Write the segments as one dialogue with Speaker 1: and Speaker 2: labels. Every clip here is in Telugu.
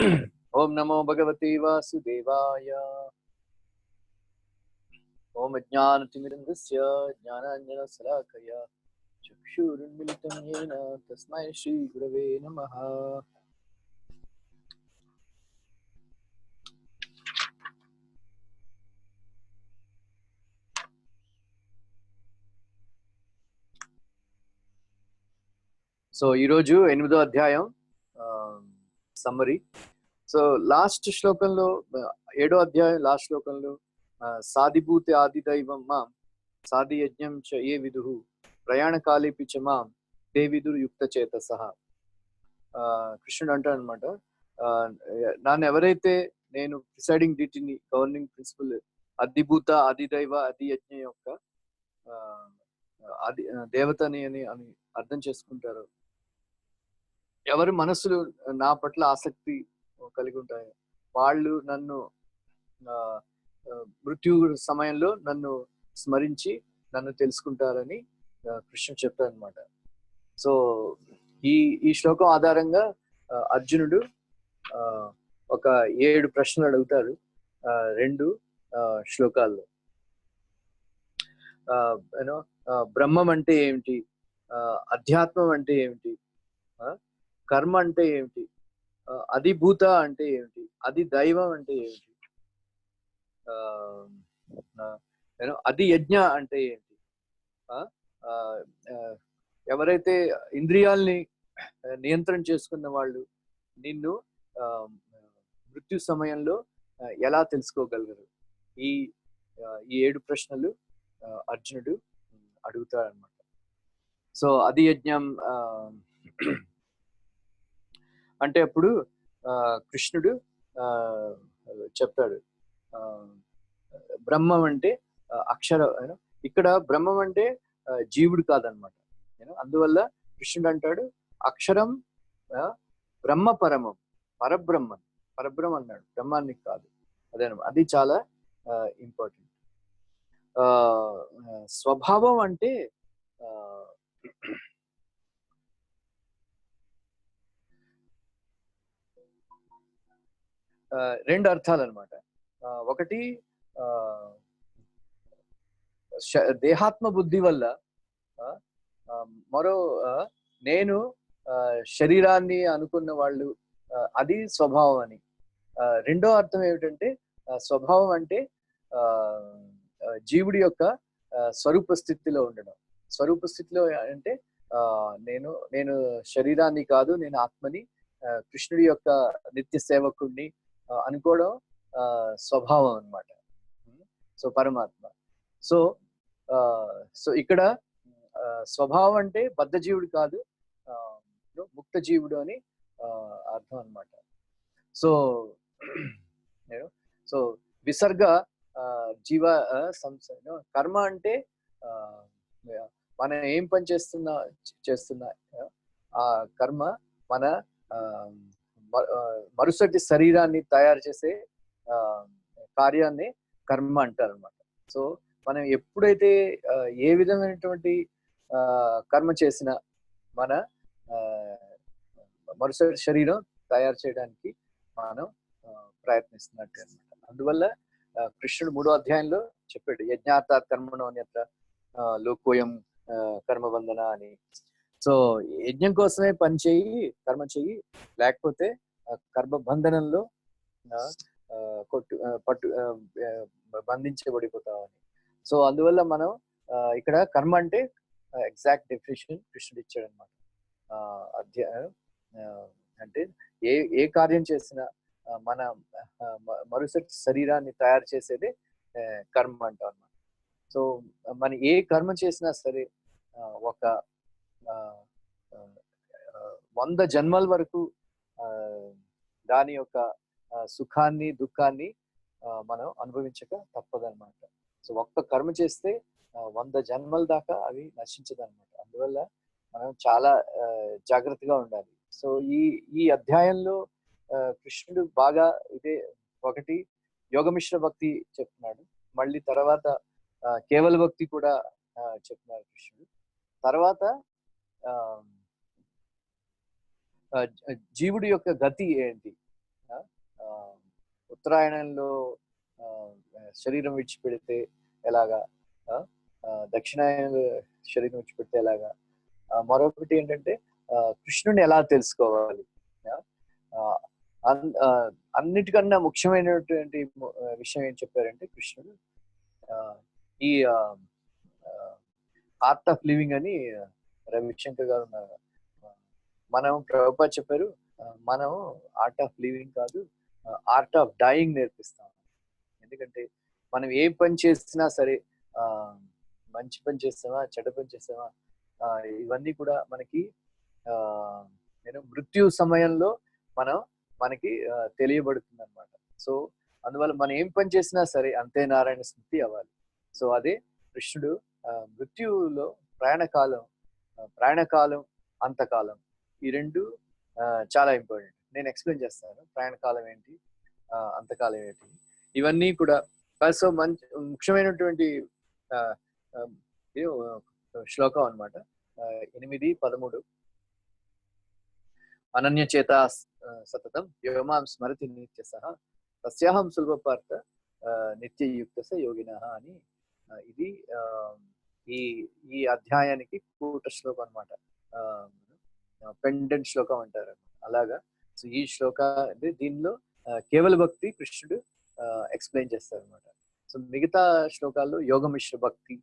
Speaker 1: ఓం నమో భగవతే వాసుదేవాయ. ఓం అజ్ఞానతిమిరంధస్య జ్ఞానాంజనశలాకయ చక్షురున్మిలితం యేన తస్మై శ్రీ గురవే నమః. సో ఈరోజు 8వ అధ్యాయం సమ్మరీ. సో లాస్ట్ శ్లోకంలో 7వ అధ్యాయం లాస్ట్ శ్లోకంలో సాధిభూతి ఆది దైవం మాం సాధి యజ్ఞం చ ఏ విదుహు ప్రయాణకాలేపి చ మాం తే విదురు యుక్త చేతసః. కృష్ణుడు అంటాడు అనమాట, నన్ను ఎవరైతే నేను ప్రిసైడింగ్ డిటీని గవర్నింగ్ ప్రిన్సిపల్ అధిభూత అధిదైవ అధి యజ్ఞ యొక్క అది దేవతని అని అర్థం చేసుకుంటారు, ఎవరి మనసులు నా పట్ల ఆసక్తి కలిగి ఉంటాయో వాళ్ళు నన్ను మృత్యు సమయంలో నన్ను స్మరించి నన్ను తెలుసుకుంటారని కృష్ణుడు చెప్తారు అనమాట. సో ఈ శ్లోకం ఆధారంగా అర్జునుడు ఒక 7 ప్రశ్నలు అడుగుతారు 2 శ్లోకాల్లో. యూనో బ్రహ్మం అంటే ఏమిటి, అధ్యాత్మం అంటే ఏమిటి, కర్మ అంటే ఏమిటి, అధిభూత అంటే ఏమిటి, అది దైవం అంటే ఏమిటి, అది యజ్ఞ అంటే ఏంటి, ఎవరైతే ఇంద్రియాల్ని నియంత్రణ చేసుకున్న వాళ్ళు నిన్ను మృత్యు సమయంలో ఎలా తెలుసుకోగలరు, ఈ 7 ప్రశ్నలు అర్జునుడు అడుగుతాడనమాట. సో అది యజ్ఞం అంటే అప్పుడు కృష్ణుడు చెప్తాడు, బ్రహ్మం అంటే అక్షర, ఇక్కడ బ్రహ్మం అంటే జీవుడు కాదనమాట. అందువల్ల కృష్ణుడు అంటాడు అక్షరం బ్రహ్మ పరమం, పరబ్రహ్మం అన్నాడు, బ్రహ్మాన్ని కాదు. అదేనమాట, అది చాలా ఇంపార్టెంట్. స్వభావం అంటే రెండు అర్థాలు అనమాట. ఒకటి దేహాత్మ బుద్ధి వల్ల, మరో నేను శరీరాన్ని అనుకున్న వాళ్ళు, అది స్వభావం అని. రెండో అర్థం ఏమిటంటే స్వభావం అంటే జీవుడి యొక్క స్వరూప స్థితిలో ఉండడం. స్వరూప స్థితిలో అంటే నేను శరీరాన్ని కాదు, నేను ఆత్మని, కృష్ణుడి యొక్క నిత్య సేవకుడిని అనుకోవడం స్వభావం అన్నమాట. సో పరమాత్మ. సో ఇక్కడ స్వభావం అంటే బద్ధ జీవుడు కాదు, ముక్త జీవుడు అని అర్థం అన్నమాట. సో విసర్గ జీవ కర్మ అంటే మనం ఏం పని చేస్తున్నా ఆ కర్మ మన మరుసటి శరీరాన్ని తయారు చేసే కార్యాన్ని కర్మ అంటారు అనమాట. సో మనం ఎప్పుడైతే ఏ విధమైనటువంటి కర్మ చేసినా మన మరుసటి శరీరం తయారు చేయడానికి మనం ప్రయత్నిస్తున్నట్టు అనమాట. అందువల్ల కృష్ణుడు 3వ అధ్యాయంలో చెప్పాడు, యజ్ఞార్థాత్ కర్మణో అన్యత్ర లోకోయం కర్మబంధన అని. సో యజ్ఞం కోసమే పని చేయి, కర్మ చెయ్యి, లేకపోతే కర్మబంధనంలో బంధించబడిపోతావు అని. సో అందువల్ల మనం ఇక్కడ కర్మ అంటే ఎగ్జాక్ట్ డెఫినేషన్ కృష్ణుడు ఇచ్చాడు అనమాట. అంటే ఏ కార్యం చేసినా మన మరుసటి శరీరాన్ని తయారు చేసేది కర్మ అంటాం అన్నమాట. సో మనం ఏ కర్మ చేసినా సరే ఒక 100 జన్మల వరకు దాని యొక్క సుఖాన్ని దుఃఖాన్ని మనం అనుభవించక తప్పదన్నమాట. సో ఒక్క కర్మ చేస్తే 100 జన్మల దాకా అవి నశించదన్నమాట. అందువల్ల మనం చాలా జాగ్రత్తగా ఉండాలి. సో ఈ అధ్యాయంలో కృష్ణుడు బాగా ఇదే, ఒకటి యోగమిశ్ర భక్తి చెప్తున్నాడు, మళ్ళీ తర్వాత కేవల భక్తి కూడా చెప్తున్నారు కృష్ణుడు. తర్వాత జీవుడి యొక్క గతి ఏంటి, ఉత్తరాయణంలో శరీరం విడిచిపెడితే ఎలాగా, దక్షిణాయనంలో శరీరం విడిచిపెడితే ఎలాగా, మరొకటి ఏంటంటే కృష్ణుని ఎలా తెలుసుకోవాలి. అన్నిటికన్నా ముఖ్యమైనటువంటి విషయం ఏం చెప్పారంటే కృష్ణుడు ఈ ఆర్ట్ ఆఫ్ లివింగ్ అని రవిశంకర్ గారు ఉన్నారు. మనం ప్రభుపాద చెప్పారు, మనం ఆర్ట్ ఆఫ్ లివింగ్ కాదు, ఆర్ట్ ఆఫ్ డైయింగ్ నేర్పిస్తాం. ఎందుకంటే మనం ఏ పని చేసినా సరే, మంచి పని చేస్తామా చెడ్డ పని చేస్తామా, ఇవన్నీ కూడా మనకి మృత్యు సమయంలో మనకి తెలియబడుతుంది అనమాట. సో అందువల్ల మనం ఏం పని చేసినా సరే అంతే నారాయణ స్మృతి అవ్వాలి. సో అదే కృష్ణుడు మృత్యువులో ప్రయాణకాలం అంతకాలం ఈ రెండు చాలా ఇంపార్టెంట్. నేను ఎక్స్ప్లెయిన్ చేస్తాను ప్రయాణకాలం ఏంటి, అంతకాలం ఏంటి, ఇవన్నీ కూడా. సో మంచి ముఖ్యమైనటువంటి శ్లోకం అనమాట. 8:13 అనన్యచేత సతతం యోమాం స్మరతి నిత్యసః తస్యాహం సులభపార్థ నిత్యయుక్తస యోగినః అని. ఇది ఈ అధ్యాయానికి కూట శ్లోకం అనమాట. పెండెంట్ శ్లోకం అంటారు అలాగా. సో ఈ శ్లోక దీనిలో కేవల భక్తి కృష్ణుడు ఎక్స్ప్లెయిన్ చేస్తారు అనమాట. సో మిగతా శ్లోకాల్లో యోగమిశ్ర భక్తి,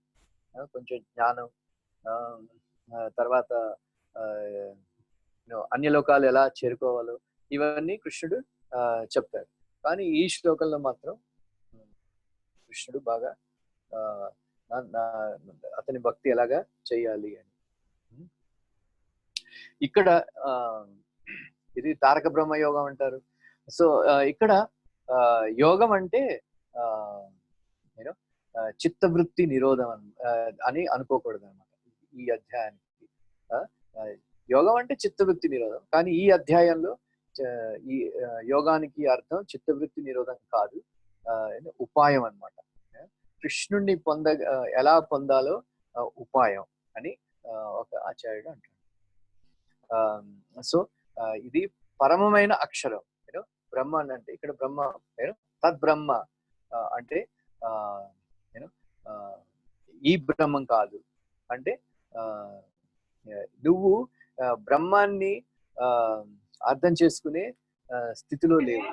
Speaker 1: కొంచెం జ్ఞానం, తర్వాత అన్య లోకాలు ఎలా చేరుకోవాలో ఇవన్నీ కృష్ణుడు చెప్తారు. కానీ ఈ శ్లోకంలో మాత్రం కృష్ణుడు బాగా అతని భక్తి ఎలాగా చేయాలి అని. ఇక్కడ ఇది తారక బ్రహ్మ యోగం అంటారు. సో ఇక్కడ యోగం అంటే చిత్తవృత్తి నిరోధం అని అనుకోకూడదు అనమాట. ఈ అధ్యాయానికి యోగం అంటే చిత్తవృత్తి నిరోధం. కానీ ఈ అధ్యాయంలో ఈ యోగానికి అర్థం చిత్తవృత్తి నిరోధం కాదు, ఉపాయం అన్నమాట. కృష్ణుణ్ణి ఎలా పొందాలో ఉపాయం అని ఒక ఆచార్యుడు అంటాడు. సో ఇది పరమమైన అక్షరం. బ్రహ్మ అంటే ఇక్కడ బ్రహ్మ తద్బ్రహ్మ అంటే ఈ బ్రహ్మం కాదు. అంటే నువ్వు బ్రహ్మాన్ని అర్థం చేసుకునే స్థితిలో లేవు.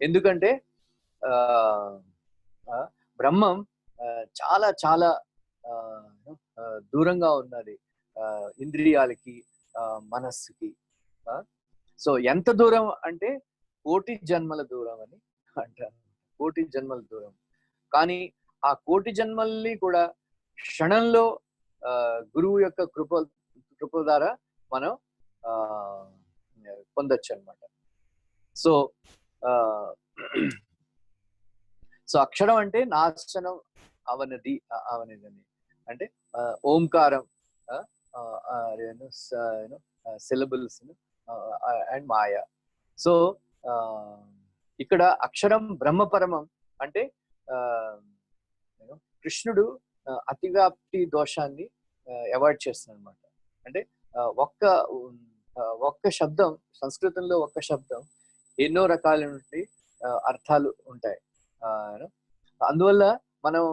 Speaker 1: ఎందుకంటే బ్రహ్మం చాలా చాలా దూరంగా ఉన్నది ఇంద్రియాలకి, మనస్సుకి. సో ఎంత దూరం అంటే 1,000,000 జన్మల దూరం అని అంటారు. 1,000,000 జన్మల దూరం. కానీ ఆ 1,000,000 జన్మల్ని కూడా క్షణంలో గురువు యొక్క కృప ద్వారా మనం పొందొచ్చు అనమాట. సో అక్షరం అంటే నాశనం అవనది అంటే ఓంకారం, సిలబుల్స్ అండ్ మాయ. సో ఇక్కడ అక్షరం బ్రహ్మపరమం అంటే కృష్ణుడు అతివ్యాప్తి దోషాన్ని అవాయిడ్ చేస్తున్నాడు అనమాట. అంటే ఒక్క శబ్దం, సంస్కృతంలో ఒక్క శబ్దం ఎన్నో రకాలైన అర్థాలు ఉంటాయి. అందువల్ల మనం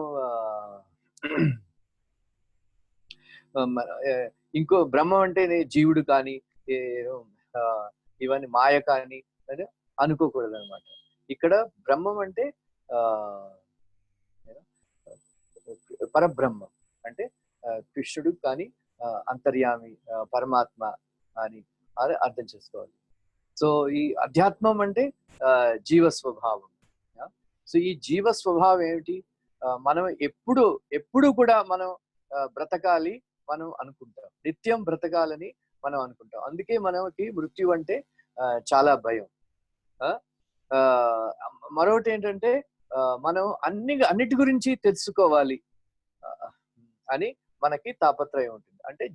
Speaker 1: ఇంకో బ్రహ్మం అంటే జీవుడు కానీ ఇవన్నీ మాయ కానీ అనుకోకూడదు అనమాట. ఇక్కడ బ్రహ్మం అంటే పరబ్రహ్మం అంటే కృష్ణుడు కానీ అంతర్యామి పరమాత్మ అని అర్థం చేసుకోవాలి. సో ఈ అధ్యాత్మం అంటే జీవ స్వభావం. సో ఈ జీవ స్వభావం ఏమిటి? మనం ఎప్పుడు కూడా మనం బ్రతకాలి మనం అనుకుంటాం, నిత్యం బ్రతకాలని మనం అనుకుంటాం. అందుకే మనకి మృత్యు అంటే చాలా భయం. మరొకటి ఏంటంటే మనం అన్నిటి గురించి తెలుసుకోవాలి అని మనకి తాపత్రయం ఉంటుంది. అంటే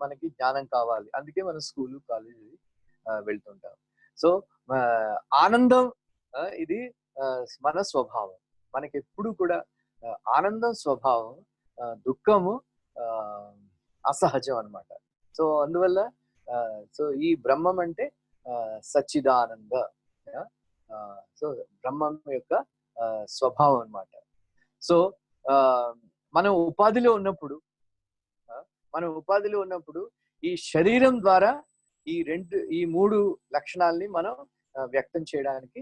Speaker 1: మనకి జ్ఞానం కావాలి. అందుకే మనం స్కూలు కాలేజీ వెళ్తుంటాం. సో ఆనందం ఇది మన స్వభావం. మనకి ఎప్పుడు కూడా ఆనందం స్వభావం, దుఃఖము అసహజం అన్నమాట. సో అందువల్ల సో ఈ బ్రహ్మం అంటే సచ్చిదానంద, సో బ్రహ్మం యొక్క స్వభావం అన్నమాట. సో మనం ఉపాధిలో ఉన్నప్పుడు ఈ శరీరం ద్వారా ఈ మూడు లక్షణాలని మనం వ్యక్తం చేయడానికి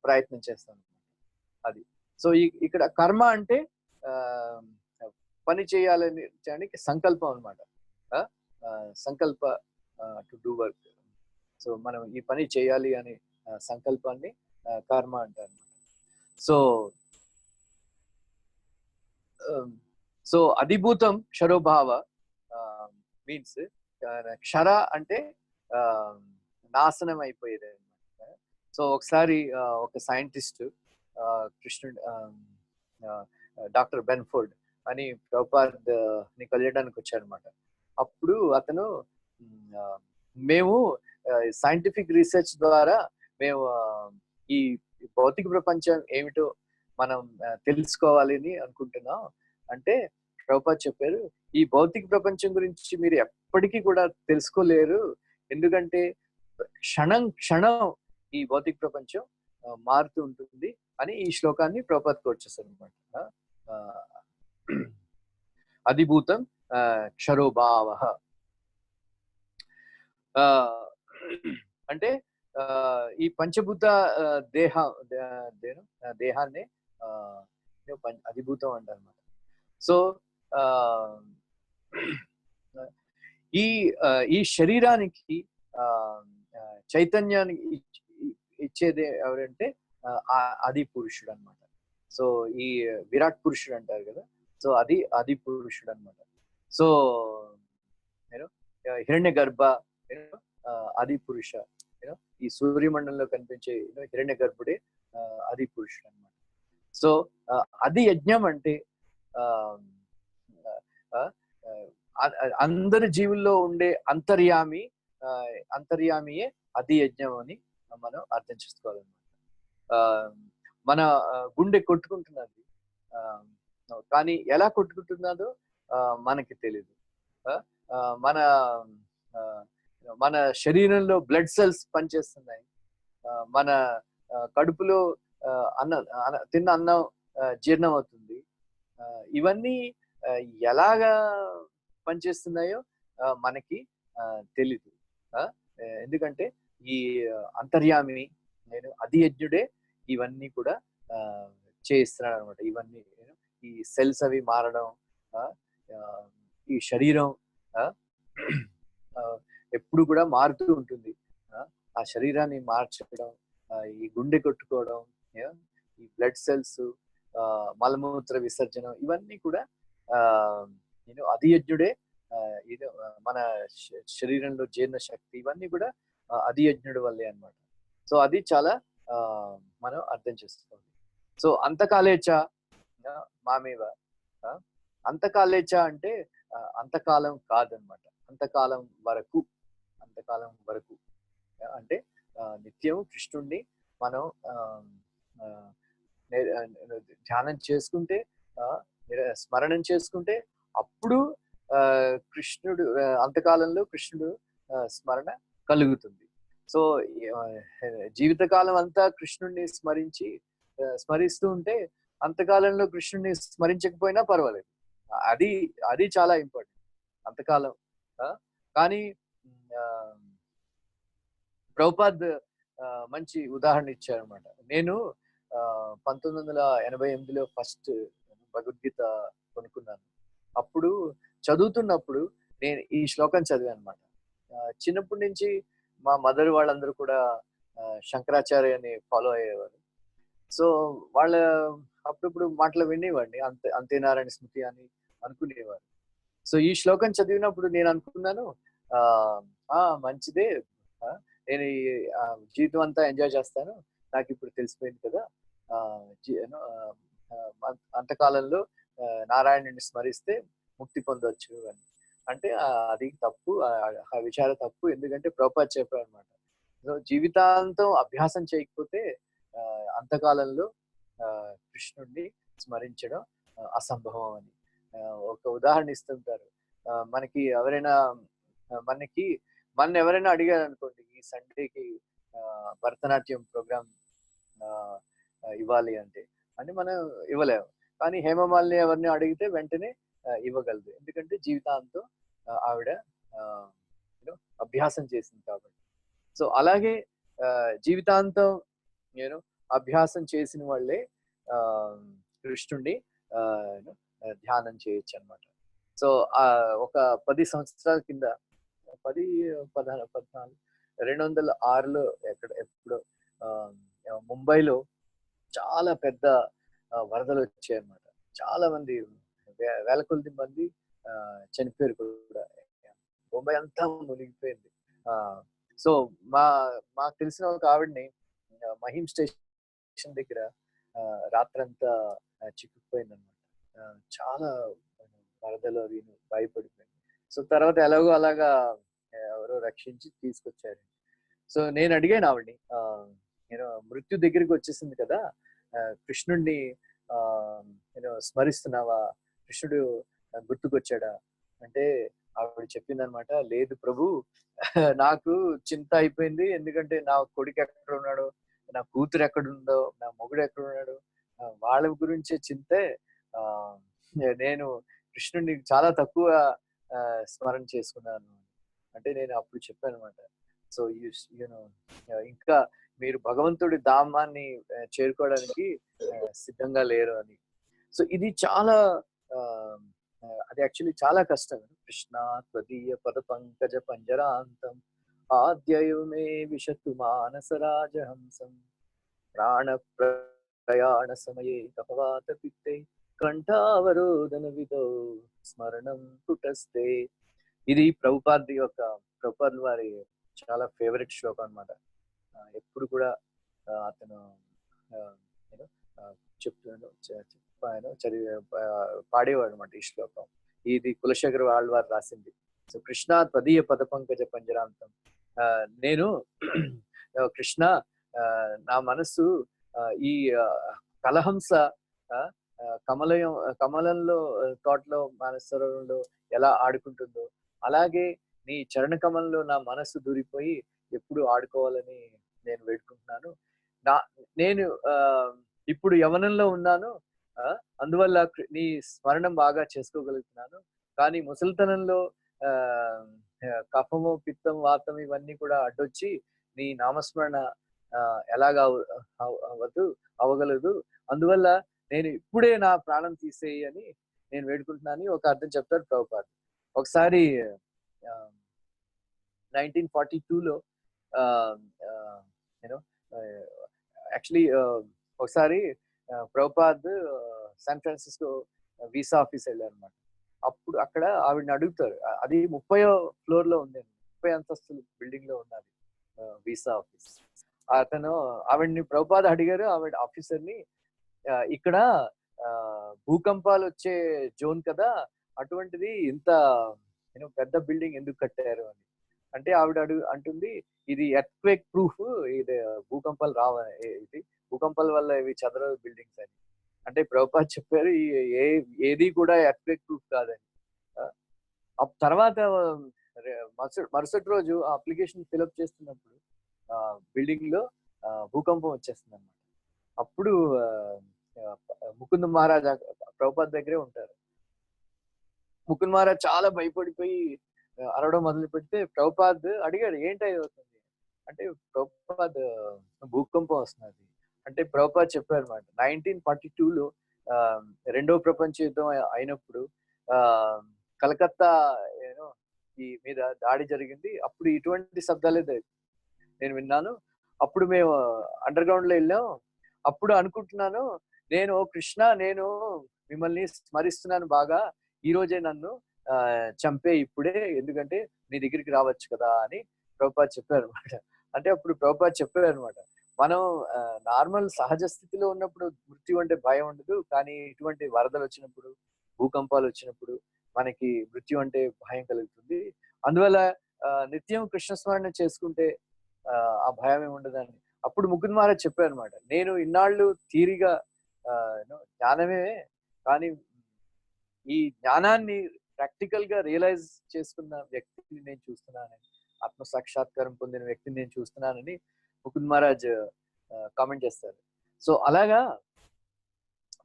Speaker 1: ప్రయత్నం చేస్తాం. అది. సో ఇక్కడ కర్మ అంటే పని చేయాలని సంకల్పం అన్నమాట. సంకల్ప టు డూ వర్క్. సో మనం ఈ పని చేయాలి అనే సంకల్పాన్ని కర్మ అంటారు. సో అధిభూతం క్షరోభావ మీన్స్ క్షర అంటే నాశనం అయిపోయేది అనమాట. సో ఒకసారి ఒక సైంటిస్ట్ కృష్ణుడు డాక్టర్ బెన్ఫోర్డ్ అని ప్రభుపాద్ని కలియడానికి వచ్చారనమాట. అప్పుడు అతను మేము సైంటిఫిక్ రీసెర్చ్ ద్వారా మేము ఈ భౌతిక ప్రపంచం ఏమిటో మనం తెలుసుకోవాలని అనుకుంటున్నాం అంటే ప్రభుపాద్ చెప్పారు, ఈ భౌతిక ప్రపంచం గురించి మీరు ఎప్పటికీ కూడా తెలుసుకోలేరు, ఎందుకంటే క్షణం క్షణం ఈ భౌతిక ప్రపంచం మారుతూ ఉంటుంది అని ఈ శ్లోకాన్ని ప్రభుపాద్ కోట్ చేశారు అనమాట. అధిభూతం క్షరోభావ అంటే ఈ పంచభూత దేహాన్ని అధిభూతం అంటారు అనమాట. సో ఈ శరీరానికి చైతన్యానికి ఇచ్చేది ఎవరంటే ఆది పురుషుడు అనమాట. సో ఈ విరాట్ పురుషుడు అంటారు కదా, సో అది ఆది పురుషుడు అనమాట. సో హిరణ్య గర్భ ఆది పురుష, ఈ సూర్యమండలంలో కనిపించే హిరణ్య గర్భుడే ఆది పురుషుడు అనమాట. సో అది యజ్ఞం అంటే అందరి జీవుల్లో ఉండే అంతర్యామియే అది యజ్ఞం అని మనం అర్థం చేసుకోవాలన్నమాట. మన గుండె కొట్టుకుంటున్నది, కానీ ఎలా కొట్టుకుంటున్నదో మనకి తెలీదు. మన శరీరంలో బ్లడ్ సెల్స్ పనిచేస్తున్నాయి, మన కడుపులో తిన్న అన్నం జీర్ణం అవుతుంది. ఇవన్నీ ఎలాగా పనిచేస్తున్నాయో మనకి తెలీదు. ఎందుకంటే ఈ అంతర్యామి అధి యజ్ఞుడే ఇవన్నీ కూడా చేయిస్తున్నాడు అనమాట. ఇవన్నీ ఈ సెల్స్ అవి మారడం, ఈ శరీరం ఎప్పుడు కూడా మారుతూ ఉంటుంది. ఆ శరీరాన్ని మార్చడం, ఈ గుండె కొట్టుకోవడం, ఈ బ్లడ్ సెల్స్, మలమూత్ర విసర్జనం, ఇవన్నీ కూడా అధి యజ్ఞుడే. మన శరీరంలో జీర్ణ శక్తి ఇవన్నీ కూడా అధి యజ్ఞుడి వల్లే అన్నమాట. సో అది చాలా మనం అర్థం చేసుకోవాలి. సో అంతకాలేచ మామేవ, అంతకాలేచ అంటే అంతకాలం కాదనమాట, అంతకాలం వరకు అంటే నిత్యం కృష్ణుణ్ణి మనం ధ్యానం చేసుకుంటే, స్మరణం చేసుకుంటే అప్పుడు కృష్ణుడు అంతకాలంలో కృష్ణుడు స్మరణ కలుగుతుంది. సో జీవితకాలం అంతా కృష్ణుడిని స్మరిస్తూ ఉంటే అంతకాలంలో కృష్ణుడిని స్మరించకపోయినా పర్వాలేదు. అది చాలా ఇంపార్టెంట్ అంతకాలం. కానీ ప్రభుపాద్ మంచి ఉదాహరణ ఇచ్చారనమాట. నేను 1988లో ఫస్ట్ భగవద్గీత కొనుక్కున్నాను. అప్పుడు చదువుతున్నప్పుడు నేను ఈ శ్లోకం చదివాను అనమాట. చిన్నప్పటి నుంచి మా మదర్ వాళ్ళందరూ కూడా శంకరాచార్యని ఫాలో అయ్యేవారు. సో వాళ్ళ అప్పుడప్పుడు మాటలు వినేవాడిని, అంతేనారాయణ స్మృతి అని అనుకునేవారు. సో ఈ శ్లోకం చదివినప్పుడు నేను అనుకున్నాను, మంచిదే, నేను జీవితం అంతా ఎంజాయ్ చేస్తాను, నాకు ఇప్పుడు తెలిసిపోయింది కదా, అంతకాలంలో నారాయణుడిని స్మరిస్తే ముక్తి పొందొచ్చు అని. అంటే అది తప్పు, ఆ విచార తప్పు. ఎందుకంటే ప్రభుపాద్ చెప్పారు అనమాట, జీవితాంతం అభ్యాసం చేయకపోతే అంతకాలంలో కృష్ణుడిని స్మరించడం అసంభవం అని ఒక ఉదాహరణ ఇస్తుంటారు. మనకి ఎవరైనా మన ఎవరైనా అడిగారు అనుకోండి, ఈ సండేకి భరతనాట్యం ప్రోగ్రామ్ ఇవ్వాలి అంటే అని మనం ఇవ్వలేము. కానీ హేమమాలిని ఎవరిని అడిగితే వెంటనే ఇవ్వగలదు. ఎందుకంటే జీవితాంతం ఆవిడ ఆహ్, అభ్యాసం చేసింది కాబట్టి. సో అలాగే జీవితాంతం నేను అభ్యాసం చేసిన వాళ్ళే ఆహ్, కృష్ణుడిని ధ్యానం చేయొచ్చనమాట. సో ఒక 10 సంవత్సరాల కింద 10, 16, 14 206లో ఎప్పుడో ఆహ్, ముంబైలో చాలా పెద్ద వరదలొచ్చాయన్నమాట. చాలా మంది వేల కొలది మంది చనిపోయారు కూడా. ముంబై అంతా మునిగిపోయింది. ఆహ్, సో మా మాకు తెలిసిన ఒక ఆవిడని మహిం స్టేషన్ దగ్గర రాత్రంతా చిక్కుకుపోయిందన్నమాట. చాలా వరదలు అవి భయపడిపోయింది. సో తర్వాత ఎలాగో అలాగా ఎవరో రక్షించి తీసుకొచ్చారు. సో నేను అడిగాను ఆవిడని మృత్యు దగ్గరికి వచ్చేసింది కదా! కృష్ణుడిని స్మరిస్తున్నావా? కృష్ణుడు గుర్తుకొచ్చాడా? అంటే ఆవిడ చెప్పిందనమాట, లేదు ప్రభు నాకు చింత అయిపోయింది. ఎందుకంటే నా కొడుకు ఎక్కడున్నాడో, నా కూతురు ఎక్కడుందో, నా మొగుడు ఎక్కడున్నాడో వాళ్ళ గురించే చింతే. ఆహ్, నేను కృష్ణుడిని చాలా తక్కువ స్మరణ చేసుకున్నాను. అంటే నేను అప్పుడు చెప్పాననమాట. సో ఇంకా మీరు భగవంతుడి ధామాన్ని చేరుకోవడానికి సిద్ధంగా లేరు అని. సో ఇది చాలా అది యాక్చువల్లీ చాలా కష్టం. కృష్ణ త్వదీయ పద పంకజ పంజరాంతం ఆద్యయుమే విశతు మానస రాజహంసం ప్రాణ ప్రయాణ సమయే తపవాత పిత్తే కంఠావరోధన విదో స్మరణం కుటస్థే. ఇది ప్రభుపాద్ వారి చాలా ఫేవరెట్ శ్లోకం అన్నమాట. ఎప్పుడు కూడా అతను పాడేవాడు అనమాట ఈ శ్లోకం. ఇది కులశేఖర ఆళ్వార్ రాసింది. సో కృష్ణ త్వదీయ పద పంకజ పంజరాంతం. నేను కృష్ణ నా మనస్సు ఈ కలహంస కమలంలో తోటలో మానసరోవరంలో ఎలా ఆడుకుంటుందో అలాగే నీ చరణ కమలంలో నా మనస్సు దూరిపోయి ఎప్పుడు ఆడుకోవాలని నేను వేడుకుంటున్నాను. నేను ఇప్పుడు యవ్వనంలో ఉన్నాను. అందువల్ల నీ స్మరణం బాగా చేసుకోగలుగుతున్నాను. కానీ ముసలితనంలో కఫము, పిత్తం, వాతం ఇవన్నీ కూడా అడ్డొచ్చి నీ నామస్మరణ ఎలాగా అవ్వగలదు. అందువల్ల నేను ఇప్పుడే నా ప్రాణం తీసేయి అని నేను వేడుకుంటున్నాను ఒక అర్థం చెప్తాడు ప్రభుపాద్. ఒకసారి 1942లో యాక్చువల్లీ ఒకసారి Prabhupad San Francisco visa office వెళ్ళారనమాట. అప్పుడు అక్కడ ఆవిడని అడుగుతారు. అది 30వ ఫ్లోర్ లో ఉంది, 30 అంతస్తుల బిల్డింగ్ లో ఉన్నది వీసా ఆఫీస్. అతను ఆవిడని ప్రభుపాద్ అడిగారు ఆవిడ ఆఫీసర్ని, ఇక్కడ భూకంపాలు వచ్చే జోన్ కదా, అటువంటిది ఇంత పెద్ద బిల్డింగ్ ఎందుకు కట్టారు అని. అంటే ఆవిడ అంటుంది, ఇది ఎర్త్క్వేక్ ప్రూఫ్, ఇది భూకంపాలు ఇది భూకంపాల వల్ల ఇవి చదరవు బిల్డింగ్స్ అని. అంటే ప్రభుపాద్ చెప్పారు ఏది కూడా ఎర్త్క్వేక్ ప్రూఫ్ కాదని. తర్వాత మరుసటి రోజు ఆ అప్లికేషన్ ఫిల్అప్ చేస్తున్నప్పుడు బిల్డింగ్ లో భూకంపం వచ్చేస్తుంది అన్నమాట. అప్పుడు ముకుంద్ మహారాజ్ ప్రభుపాద్ దగ్గరే ఉంటారు. ముకుంద్ మహారాజ్ చాలా భయపడిపోయి అరవడం మొదలు పెడితే ప్రభుపాద్ అడిగాడు, ఏంటవుతుంది అంటే ప్రభుపాద్ భూకంపం వస్తున్నది అంటే ప్రభుపాద్ చెప్పారు అనమాట. 1942లో రెండవ ప్రపంచ యుద్ధం అయినప్పుడు కలకత్తా ఈ మీద దాడి జరిగింది. అప్పుడు ఇటువంటి శబ్దాలే నేను విన్నాను. అప్పుడు మేము అండర్ గ్రౌండ్ లో వెళ్ళాం. అప్పుడు అనుకుంటున్నాను, నేను కృష్ణ నేను మిమ్మల్ని స్మరిస్తున్నాను బాగా, ఈ రోజే నన్ను చంపే ఇప్పుడే, ఎందుకంటే నీ దగ్గరికి రావచ్చు కదా అని ప్రభుపాద్ చెప్పారు అనమాట. అంటే అప్పుడు ప్రభుపాద్ చెప్పారు అనమాట, మనం నార్మల్ సహజ స్థితిలో ఉన్నప్పుడు మృత్యు అంటే భయం ఉండదు, కానీ ఇటువంటి వరదలు వచ్చినప్పుడు, భూకంపాలు వచ్చినప్పుడు మనకి మృత్యు అంటే భయం కలుగుతుంది. అందువల్ల నిత్యం కృష్ణ స్మరణ చేసుకుంటే ఆ భయం ఏమి ఉండదని అప్పుడు ముకుంద్ మహారాజ్ చెప్పారు అనమాట. నేను ఇన్నాళ్ళు థియరీగా జ్ఞానమే, కానీ ఈ జ్ఞానాన్ని ప్రాక్టికల్ గా రియలైజ్ చేసుకున్న వ్యక్తిని నేను చూస్తున్నానని, ఆత్మ సాక్షాత్కారం పొందిన వ్యక్తిని నేను చూస్తున్నానని ముకుంద్ మహారాజ్ కామెంట్ చేస్తారు. సో అలాగా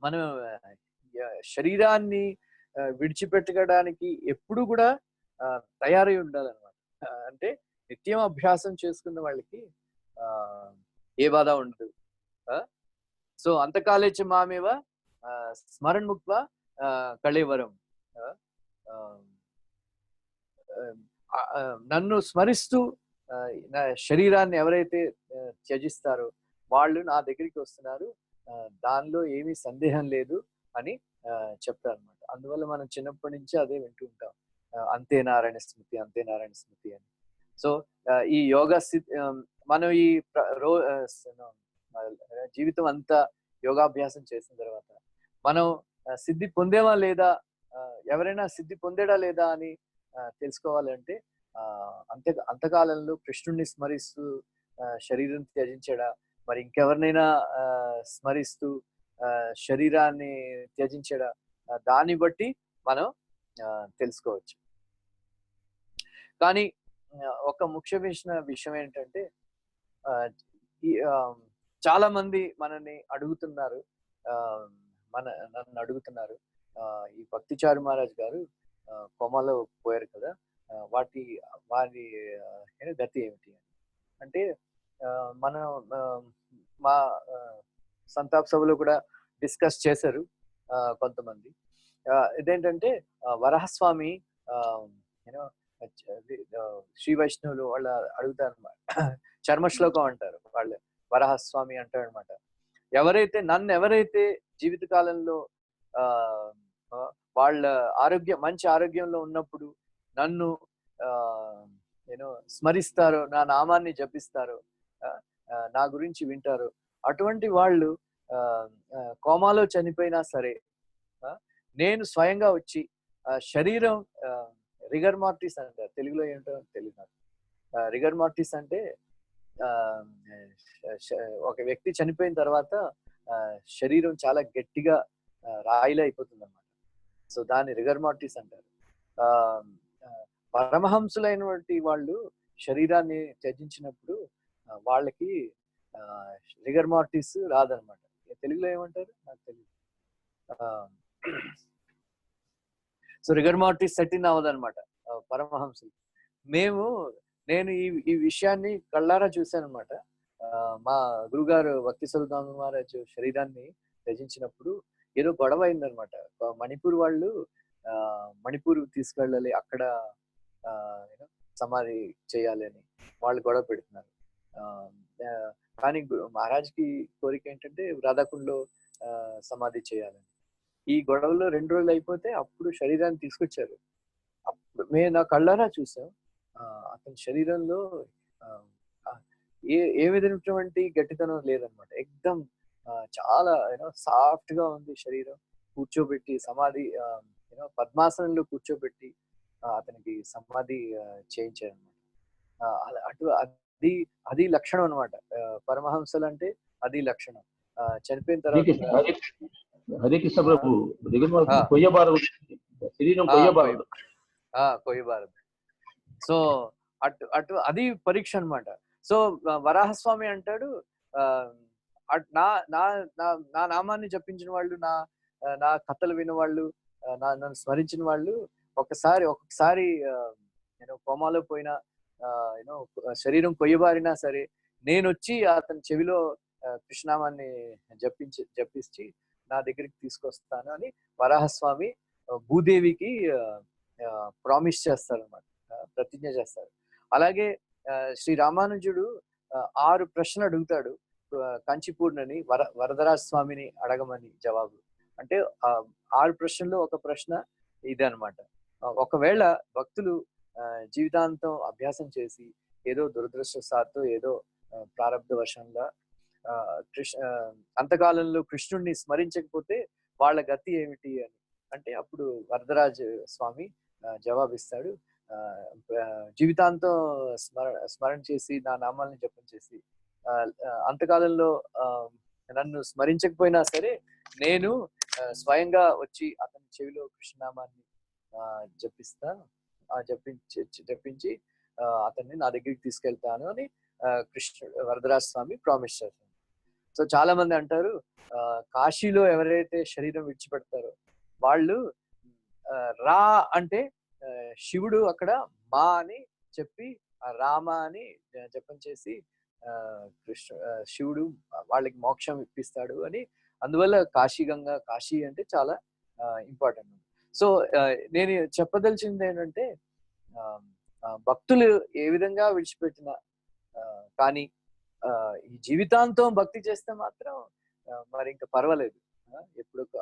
Speaker 1: మనం శరీరాన్ని విడిచిపెట్టడానికి ఎప్పుడు కూడా తయారై ఉండాలన్నమాట. అంటే నిత్యం అభ్యాసం చేసుకున్న వాళ్ళకి ఆ ఏ బాధ ఉండదు. సో అంతకాలేచ మామేవ స్మరణ్ ముక్త్వా కళేవరం. నన్ను స్మరిస్తూ నా శరీరాన్ని ఎవరైతే త్యజిస్తారో వాళ్ళు నా దగ్గరికి వస్తున్నారు, దానిలో ఏమీ సందేహం లేదు అని చెప్తారు అనమాట. అందువల్ల మనం చిన్నప్పటి నుంచి అదే వింటూ ఉంటాం, అంతే నారాయణ స్మృతి, అంతే నారాయణ స్మృతి అని. సో ఈ యోగా మనం ఈ జీవితం అంతా యోగాభ్యాసం చేసిన తర్వాత మనం సిద్ధి పొందేవా లేదా, ఎవరైనా సిద్ధి పొందేడా లేదా అని తెలుసుకోవాలంటే అంతకాలంలో కృష్ణుడిని స్మరిస్తూ శరీరం త్యజించడా, మరి ఇంకెవరినైనా స్మరిస్తూ శరీరాన్ని త్యజించడా, దాన్ని బట్టి మనం తెలుసుకోవచ్చు. కానీ ఒక ముఖ్యమైన విషయం ఏంటంటే చాలా మంది మనల్ని అడుగుతున్నారు, నన్ను అడుగుతున్నారు, ఈ భక్తిచారు మహారాజ్ గారు కోమాలో పోయారు కదా, వారి గతి ఏమిటి అని. అంటే మనం మా సంతాప్ సభలో కూడా డిస్కస్ చేశారు కొంతమంది. ఇదేంటంటే వరాహస్వామి యూనో శ్రీ వైష్ణవులు వాళ్ళ అడుగుతారు అనమాట, చర్మశ్లోకం అంటారు వాళ్ళు, వరాహస్వామి అంటారు అనమాట. ఎవరైతే జీవితకాలంలో వాళ్ళ మంచి ఆరోగ్యంలో ఉన్నప్పుడు నన్ను స్మరిస్తారో, నా నామాన్ని జపిస్తారో, నా గురించి వింటారో, అటువంటి వాళ్ళు కోమాలో చనిపోయినా సరే నేను స్వయంగా వచ్చి శరీరం రిగర్ మార్టిస్ అంటారు, తెలుగులో ఏంటో తెలియదు నాకు. రిగర్ మార్టిస్ అంటే ఒక వ్యక్తి చనిపోయిన తర్వాత శరీరం చాలా గట్టిగా రాయిలా అయిపోతుంది అన్నమాట. సో దాన్ని రిగర్ మార్టిస్ అంటారు. పరమహంసులైనటువంటి వాళ్ళు శరీరాన్ని త్యజించినప్పుడు వాళ్ళకి రిగర్ మార్టిస్ రాదనమాట. తెలుగులో ఏమంటారు నాకు తెలియదు. So rigor mortis set in అవ్వదన్నమాట పరమహంసులు. నేను ఈ విషయాన్ని కళ్ళారా చూశాను అనమాట. మా గురుగారు భక్తి స్వరూపానంద మహారాజ్ శరీరాన్ని త్యజించినప్పుడు ఏదో గొడవ అయిందనమాట. మణిపూర్ వాళ్ళు మణిపూర్ తీసుకెళ్ళాలి, అక్కడ సమాధి చేయాలి అని వాళ్ళు గొడవ పెడుతున్నారు. కానీ మహారాజ్కి కోరిక ఏంటంటే రాధాకుండలో సమాధి చేయాలని. ఈ గొడవలో 2 రోజులు అయిపోతే అప్పుడు శరీరాన్ని తీసుకొచ్చారు. అప్పుడు మేము నా కళ్ళారా చూసాం, అతని శరీరంలో ఏ విధమైనటువంటి గట్టితనం లేదనమాట. ఎక్దమ్ చాలా సాఫ్ట్ గా ఉంది శరీరం. కూర్చోబెట్టి సమాధి పద్మాసనంలో కూర్చోబెట్టి అతనికి సమాధి చేయించారు అనమాట. అది లక్షణం అనమాట. పరమహంసలు అంటే అది లక్షణం. చనిపోయిన తర్వాత
Speaker 2: హరే కృష్ణ ప్రభు కొయ్యబారదు, శరీరం కొయ్యబారదు.
Speaker 1: సో అది పరీక్ష అనమాట. సో వరాహస్వామి అంటాడు, నా నామాన్ని జపించిన వాళ్ళు, నా కథలు వినవాళ్ళు, నన్ను స్మరించిన వాళ్ళు ఒక్కొక్కసారి కోమాలో పోయినా, శరీరం కొయ్యబారినా సరే నేను వచ్చి అతని చెవిలో కృష్ణనామాన్ని జపించి నా దగ్గరికి తీసుకొస్తాను అని వరాహస్వామి భూదేవికి ప్రామిస్ చేస్తారు అన్నమాట, ప్రతిజ్ఞ చేస్తారు. అలాగే శ్రీ రామానుజుడు 6 ప్రశ్నలు అడుగుతాడు కంచిపూర్ణని వరదరాజ స్వామిని అడగమని జవాబు. అంటే 6 ప్రశ్నల్లో ఒక ప్రశ్న ఇదే అనమాట. ఒకవేళ భక్తులు జీవితాంతం అభ్యాసం చేసి ఏదో దురదృష్టవశాత్తు ఏదో ప్రారంభ వశంగా అంతకాలంలో కృష్ణుడిని స్మరించకపోతే వాళ్ళ గతి ఏమిటి అని అంటే అప్పుడు వరదరాజ స్వామి జవాబిస్తాడు, జీవితాంతం స్మరణ చేసి నా నామాలను జపం చేసి అంతకాలంలో నన్ను స్మరించకపోయినా సరే నేను స్వయంగా వచ్చి అతని చెవిలో కృష్ణనామాన్ని జపించి అతన్ని నా దగ్గరికి తీసుకెళ్తాను అని వరదరాజ స్వామి ప్రామిస్ చేస్తాను. సో చాలా మంది అంటారు కాశీలో ఎవరైతే శరీరం విడిచిపెడతారో వాళ్ళు రా అంటే శివుడు అక్కడ మా అని చెప్పి రామ అని జపం చేసి శివుడు వాళ్ళకి మోక్షం ఇప్పిస్తాడు అని. అందువల్ల గంగా కాశీ అంటే చాలా ఇంపార్టెంట్. సో నేను చెప్పదలిచింది ఏంటంటే భక్తులు ఏ విధంగా విడిచిపెట్టినా కానీ ఈ జీవితాంతం భక్తి చేస్తే మాత్రం మరి ఇంకా పర్వాలేదు.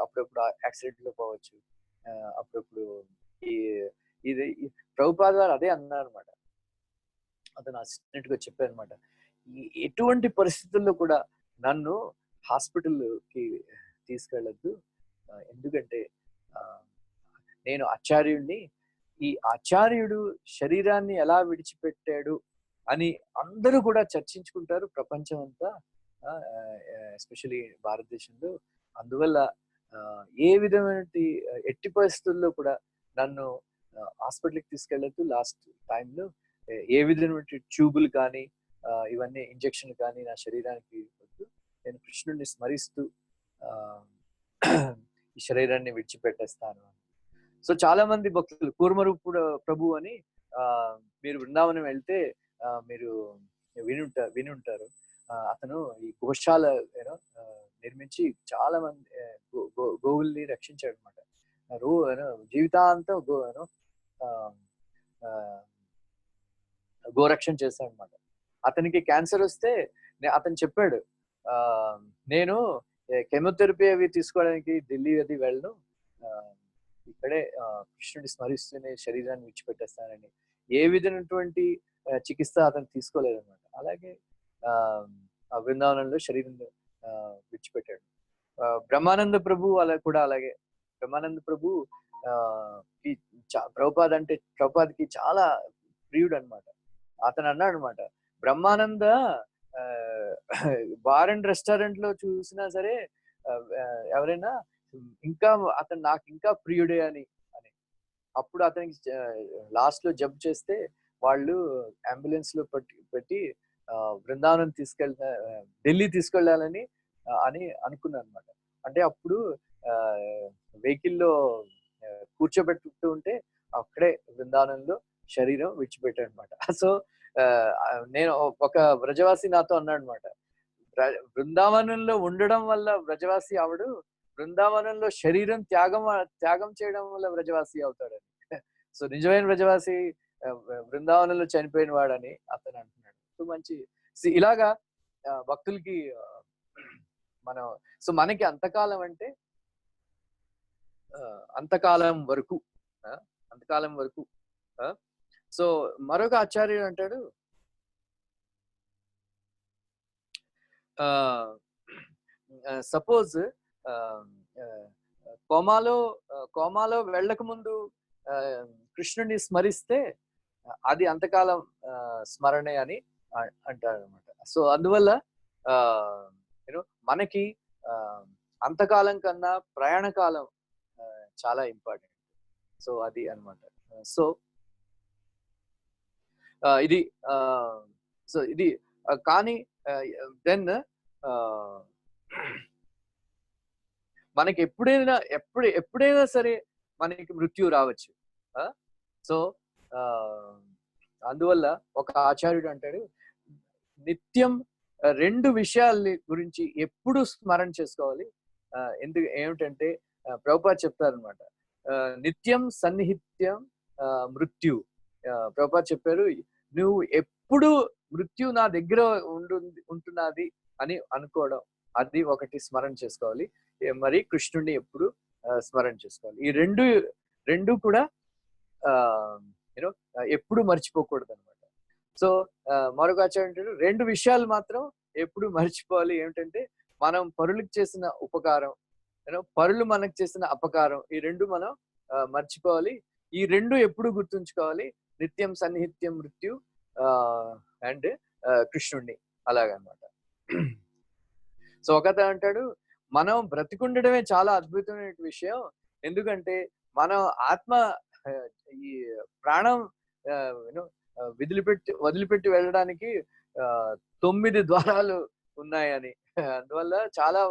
Speaker 1: అప్పుడప్పుడు యాక్సిడెంట్ లో పోవచ్చు, అప్పుడప్పుడు ఈ ఇది ప్రభుపాద గారు అదే అన్నారు అనమాట. అతను అసిస్టెంట్ గా చెప్పారు అనమాట, ఎటువంటి పరిస్థితుల్లో కూడా నన్ను హాస్పిటల్కి తీసుకెళ్ళద్దు, ఎందుకంటే నేను ఆచార్యుడిని, ఈ ఆచార్యుడు శరీరాన్ని ఎలా విడిచిపెట్టాడు అని అందరూ కూడా చర్చించుకుంటారు ప్రపంచం అంతా, ఎస్పెషలీ భారతదేశంలో. అందువల్ల ఏ విధమైన ఎట్టి పరిస్థితుల్లో కూడా నన్ను హాస్పిటల్కి తీసుకెళ్ళద్దు. లాస్ట్ టైంలో ఏ విధమైన ట్యూబులు కానీ ఇవన్నీ ఇంజక్షన్లు కానీ నా శరీరానికి వద్దు, నేను కృష్ణుడిని స్మరిస్తూ ఈ శరీరాన్ని విడిచిపెట్టేస్తాను. సో చాలా మంది భక్తులు కూర్మరూపుడు ప్రభు అని మీరు బృందావనం వెళ్తే మీరు వినుంటారు. అతను ఈ గోశాల నిర్మించి చాలా మంది గోవుల్ని రక్షించాడు అనమాట. జీవితాంతం గోరక్షణ చేశాడు అనమాట. అతనికి క్యాన్సర్ వస్తే అతను చెప్పాడు, నేను కెమోథెరపీ అవి తీసుకోవడానికి ఢిల్లీ అది వెళ్ళను, ఇక్కడే కృష్ణుడి స్మరిస్తూనే శరీరాన్ని విడిచిపెట్టేస్తానని. ఏ విధమైనటువంటి చికిత్స అతను తీసుకోలేదన్నమాట. అలాగే ఆ బృందావనంలో శరీరం విడిచిపెట్టాడు. బ్రహ్మానంద ప్రభు కూడా అలాగే. బ్రహ్మానంద ప్రభు ప్రభుపాదకి చాలా ప్రియుడు అనమాట. అతను అన్నాడు అనమాట, బ్రహ్మానంద బార్ అండ్ రెస్టారెంట్ లో చూసినా సరే ఎవరైనా ఇంకా అతను నాకు ఇంకా ప్రియుడే అని. అప్పుడు అతనికి లాస్ట్ లో జంప్ చేస్తే వాళ్ళు అంబులెన్స్ లో పెట్టి బృందావనం ఢిల్లీ తీసుకెళ్ళాలని అనుకున్నారు అనమాట. అంటే అప్పుడు వెహికల్లో కూర్చోబెట్టుకుంటూ ఉంటే అక్కడే బృందావనంలో శరీరం విడిచిపెట్టాడు అనమాట. సో నేను ఒక వ్రజవాసి నాతో అన్నాడు అనమాట, బృందావనంలో ఉండడం వల్ల వ్రజవాసి అవడు, బృందావనంలో శరీరం త్యాగం చేయడం వల్ల వ్రజవాసి అవుతాడని. సో నిజమైన వ్రజవాసి బృందావనంలో చనిపోయిన వాడని అతను అంటున్నాడు. సో మంచి ఇలాగా భక్తులకి మనకి అంతకాలం అంటే అంతకాలం వరకు సో మరొక ఆచార్యుడు అంటాడు, సపోజ్ కోమాలో వెళ్ళక ముందు కృష్ణుడిని స్మరిస్తే అది అంతకాలం స్మరణే అని అంటారు అనమాట. సో అందువల్ల మనకి అంతకాలం కన్నా ప్రయాణ కాలం చాలా ఇంపార్టెంట్. సో అది అన్నమాట. సో ఇది కానీ దెన్ మనకి ఎప్పుడైనా సరే మనకి మృత్యు రావచ్చు. సో అందువల్ల ఒక ఆచార్యుడు అంటాడు, నిత్యం రెండు విషయాల గురించి ఎప్పుడు స్మరణ చేసుకోవాలి. ఏమిటంటే ప్రభుపాద చెప్తారనమాట, నిత్యం సన్నిహిత్యం మృత్యు. ప్రభుపాద చెప్పారు, నువ్వు ఎప్పుడు మృత్యు నా దగ్గర ఉంటున్నది అని అనుకోవడం, అది ఒకటి స్మరణ చేసుకోవాలి. మరి కృష్ణుడిని ఎప్పుడు స్మరణ చేసుకోవాలి. ఈ రెండు కూడా ఎప్పుడు మర్చిపోకూడదు అనమాట. సో మరొక ఆచార్యుడు రెండు విషయాలు మాత్రం ఎప్పుడు మర్చిపోవాలి. ఏమిటంటే మనం పరులకు చేసిన ఉపకారం, పరులు మనకు చేసిన అపకారం, ఈ రెండు మనం మర్చిపోవాలి. ఈ రెండు ఎప్పుడు గుర్తుంచుకోవాలి, నిత్యం సన్నిహిత్యం మృత్యు అండ్ కృష్ణుడిని అలాగనమాట. సో ఒకతను అంటాడు, మనం బ్రతికుండడమే చాలా అద్భుతమైన విషయం, ఎందుకంటే మనం ఆత్మ ఈ ప్రాణం వదిలిపెట్టి వెళ్ళడానికి 9 ద్వారాలు ఉన్నాయని. అందువల్ల చాలా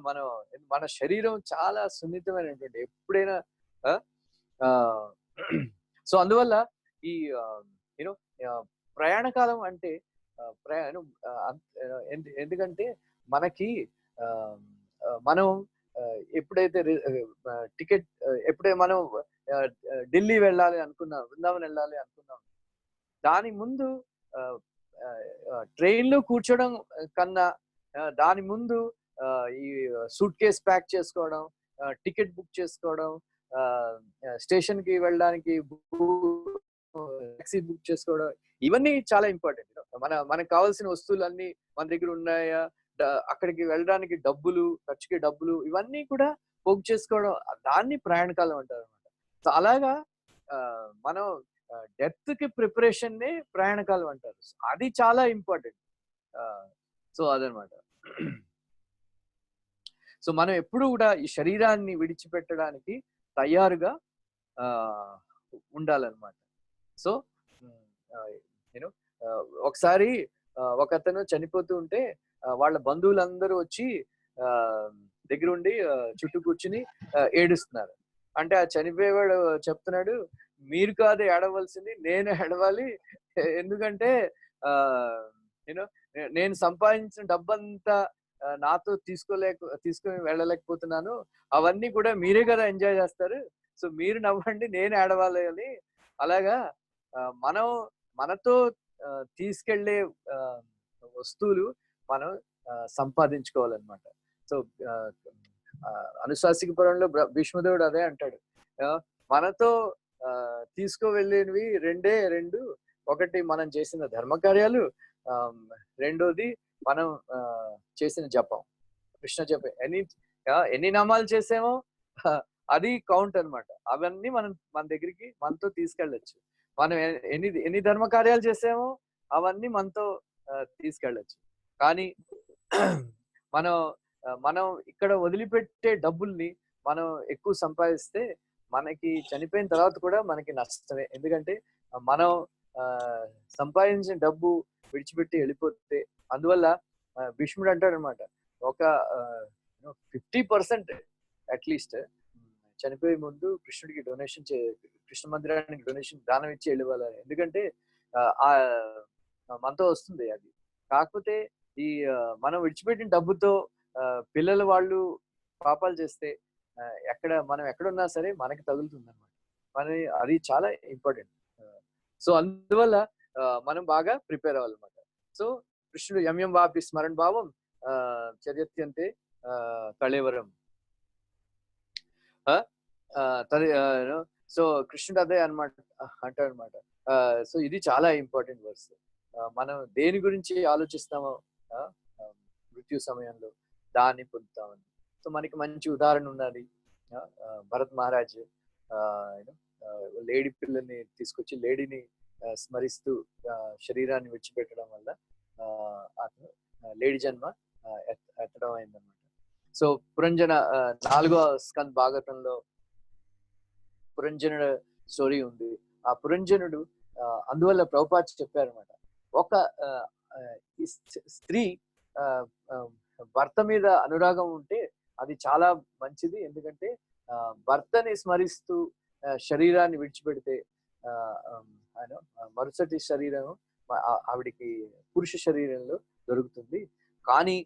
Speaker 1: మనం మన శరీరం చాలా సున్నితమైనటువంటి ఎప్పుడైనా సో అందువల్ల ఈ యూనో ప్రయాణ కాలం అంటే ప్రయాణం ఎందుకంటే మనకి మనం ఎప్పుడైతే టికెట్ ఎప్పుడైతే మనం ఢిల్లీ వెళ్ళాలి అనుకున్నాం, బృందావన్ వెళ్ళాలి అనుకున్నాం, దాని ముందు ట్రైన్ లో కూర్చోడం కన్నా దాని ముందు ఈ సూట్ కేస్ ప్యాక్ చేసుకోవడం, టికెట్ బుక్ చేసుకోవడం, స్టేషన్ కి వెళ్ళడానికి టాక్సీ బుక్ చేసుకోవడం, ఇవన్నీ చాలా ఇంపార్టెంట్. మనకు కావాల్సిన వస్తువులన్నీ మన దగ్గర ఉన్నాయా, అక్కడికి వెళ్ళడానికి డబ్బులు, ఖర్చుకి డబ్బులు, ఇవన్నీ కూడా పోగు చేసుకోవడం, దాన్ని ప్రయాణకాలం అంటారు అనమాట. సో అలాగా మనం డెత్ కి ప్రిపరేషన్ నే ప్రయాణకాలం అంటారు. అది చాలా ఇంపార్టెంట్. సో అదనమాట. సో మనం ఎప్పుడు కూడా ఈ శరీరాన్ని విడిచిపెట్టడానికి తయారుగా ఉండాలన్నమాట. సో నేను ఒకసారి ఒకతను చనిపోతూ ఉంటే వాళ్ళ బంధువులందరూ వచ్చి దగ్గరుండి చుట్టూ కూర్చుని ఏడుస్తున్నారు. అంటే ఆ చనిపోయేవాడు చెప్తున్నాడు, మీరు కాదు ఏడవలసింది, నేను ఏడవాలి. ఎందుకంటే నేను సంపాదించిన డబ్బంతా నాతో తీసుకొని వెళ్ళలేకపోతున్నాను, అవన్నీ కూడా మీరే కదా ఎంజాయ్ చేస్తారు, సో మీరు నవ్వండి, నేను ఏడవాలి అని. అలాగా మనం మనతో తీసుకెళ్లే వస్తువులు మనం సంపాదించుకోవాలన్నమాట. సో అనుశాసనిక పురంలో భీష్మదేవుడు అదే అంటాడు, మనతో తీసుకువెళ్ళేవి రెండు, ఒకటి మనం చేసిన ధర్మకార్యాలు, రెండోది మనం చేసిన జపం, కృష్ణ జపం. ఎన్ని నామాలు చేసామో అది కౌంట్ అన్నమాట. అవన్నీ మన దగ్గరికి మనతో తీసుకెళ్ళచ్చు. మనం ఎన్ని ధర్మకార్యాలు చేసామో అవన్నీ మనతో తీసుకెళ్ళచ్చు. కానీ మనం ఇక్కడ వదిలిపెట్టే డబ్బుల్ని మనం ఎక్కువ సంపాదిస్తే మనకి చనిపోయిన తర్వాత కూడా మనకి నష్టమే. ఎందుకంటే మనం సంపాదించిన డబ్బు విడిచిపెట్టి వెళ్ళిపోతే, అందువల్ల భీష్ముడు అంటాడు అనమాట, ఒక 50% అట్లీస్ట్ చనిపోయే ముందు కృష్ణుడికి డొనేషన్ కృష్ణ మందిరానికి దానం ఇచ్చి వెళ్ళివ్వాలి. ఎందుకంటే మనతో వస్తుంది అది. కాకపోతే ఈ మనం విడిచిపెట్టిన డబ్బుతో పిల్లలు వాళ్ళు పాపాలు చేస్తే మనం ఎక్కడున్నా సరే మనకి తగులుతుంది అనమాట. అది చాలా ఇంపార్టెంట్. సో అందువల్ల మనం బాగా ప్రిపేర్ అవ్వాలన్నమాట. సో కృష్ణుడు యమ్యం వాపి స్మరణ భావం చర్యత్యంతే కళేవరం. సో కృష్ణుడు అదే అనమాట అంటాడు అనమాట. సో ఇది చాలా ఇంపార్టెంట్ వర్స్. మనం దేని గురించి ఆలోచిస్తామో మృత్యు సమయంలో దాన్ని పొందుతామని. సో మనకి మంచి ఉదాహరణ ఉన్నది. భరత్ మహారాజ్ లేడీ పిల్లల్ని తీసుకొచ్చి లేడీని స్మరిస్తూ శరీరాన్ని విడిచిపెట్టడం వల్ల అతను లేడీ జన్మ ఎత్తడం అయిందనమాట. సో పురంజన 4వ స్కంద్ భాగవతంలో పురంజనుడు స్టోరీ ఉంది. ఆ పురంజనుడు అందువల్ల ప్రభుపాద చెప్పారనమాట, ఒక స్త్రీ భర్త మీద అనురాగం ఉంటే అది చాలా మంచిది. ఎందుకంటే భర్తని స్మరిస్తూ శరీరాన్ని విడిచిపెడితే ఆయన మరుసటి శరీరం ఆవిడికి పురుష శరీరంలో దొరుకుతుంది. కానీ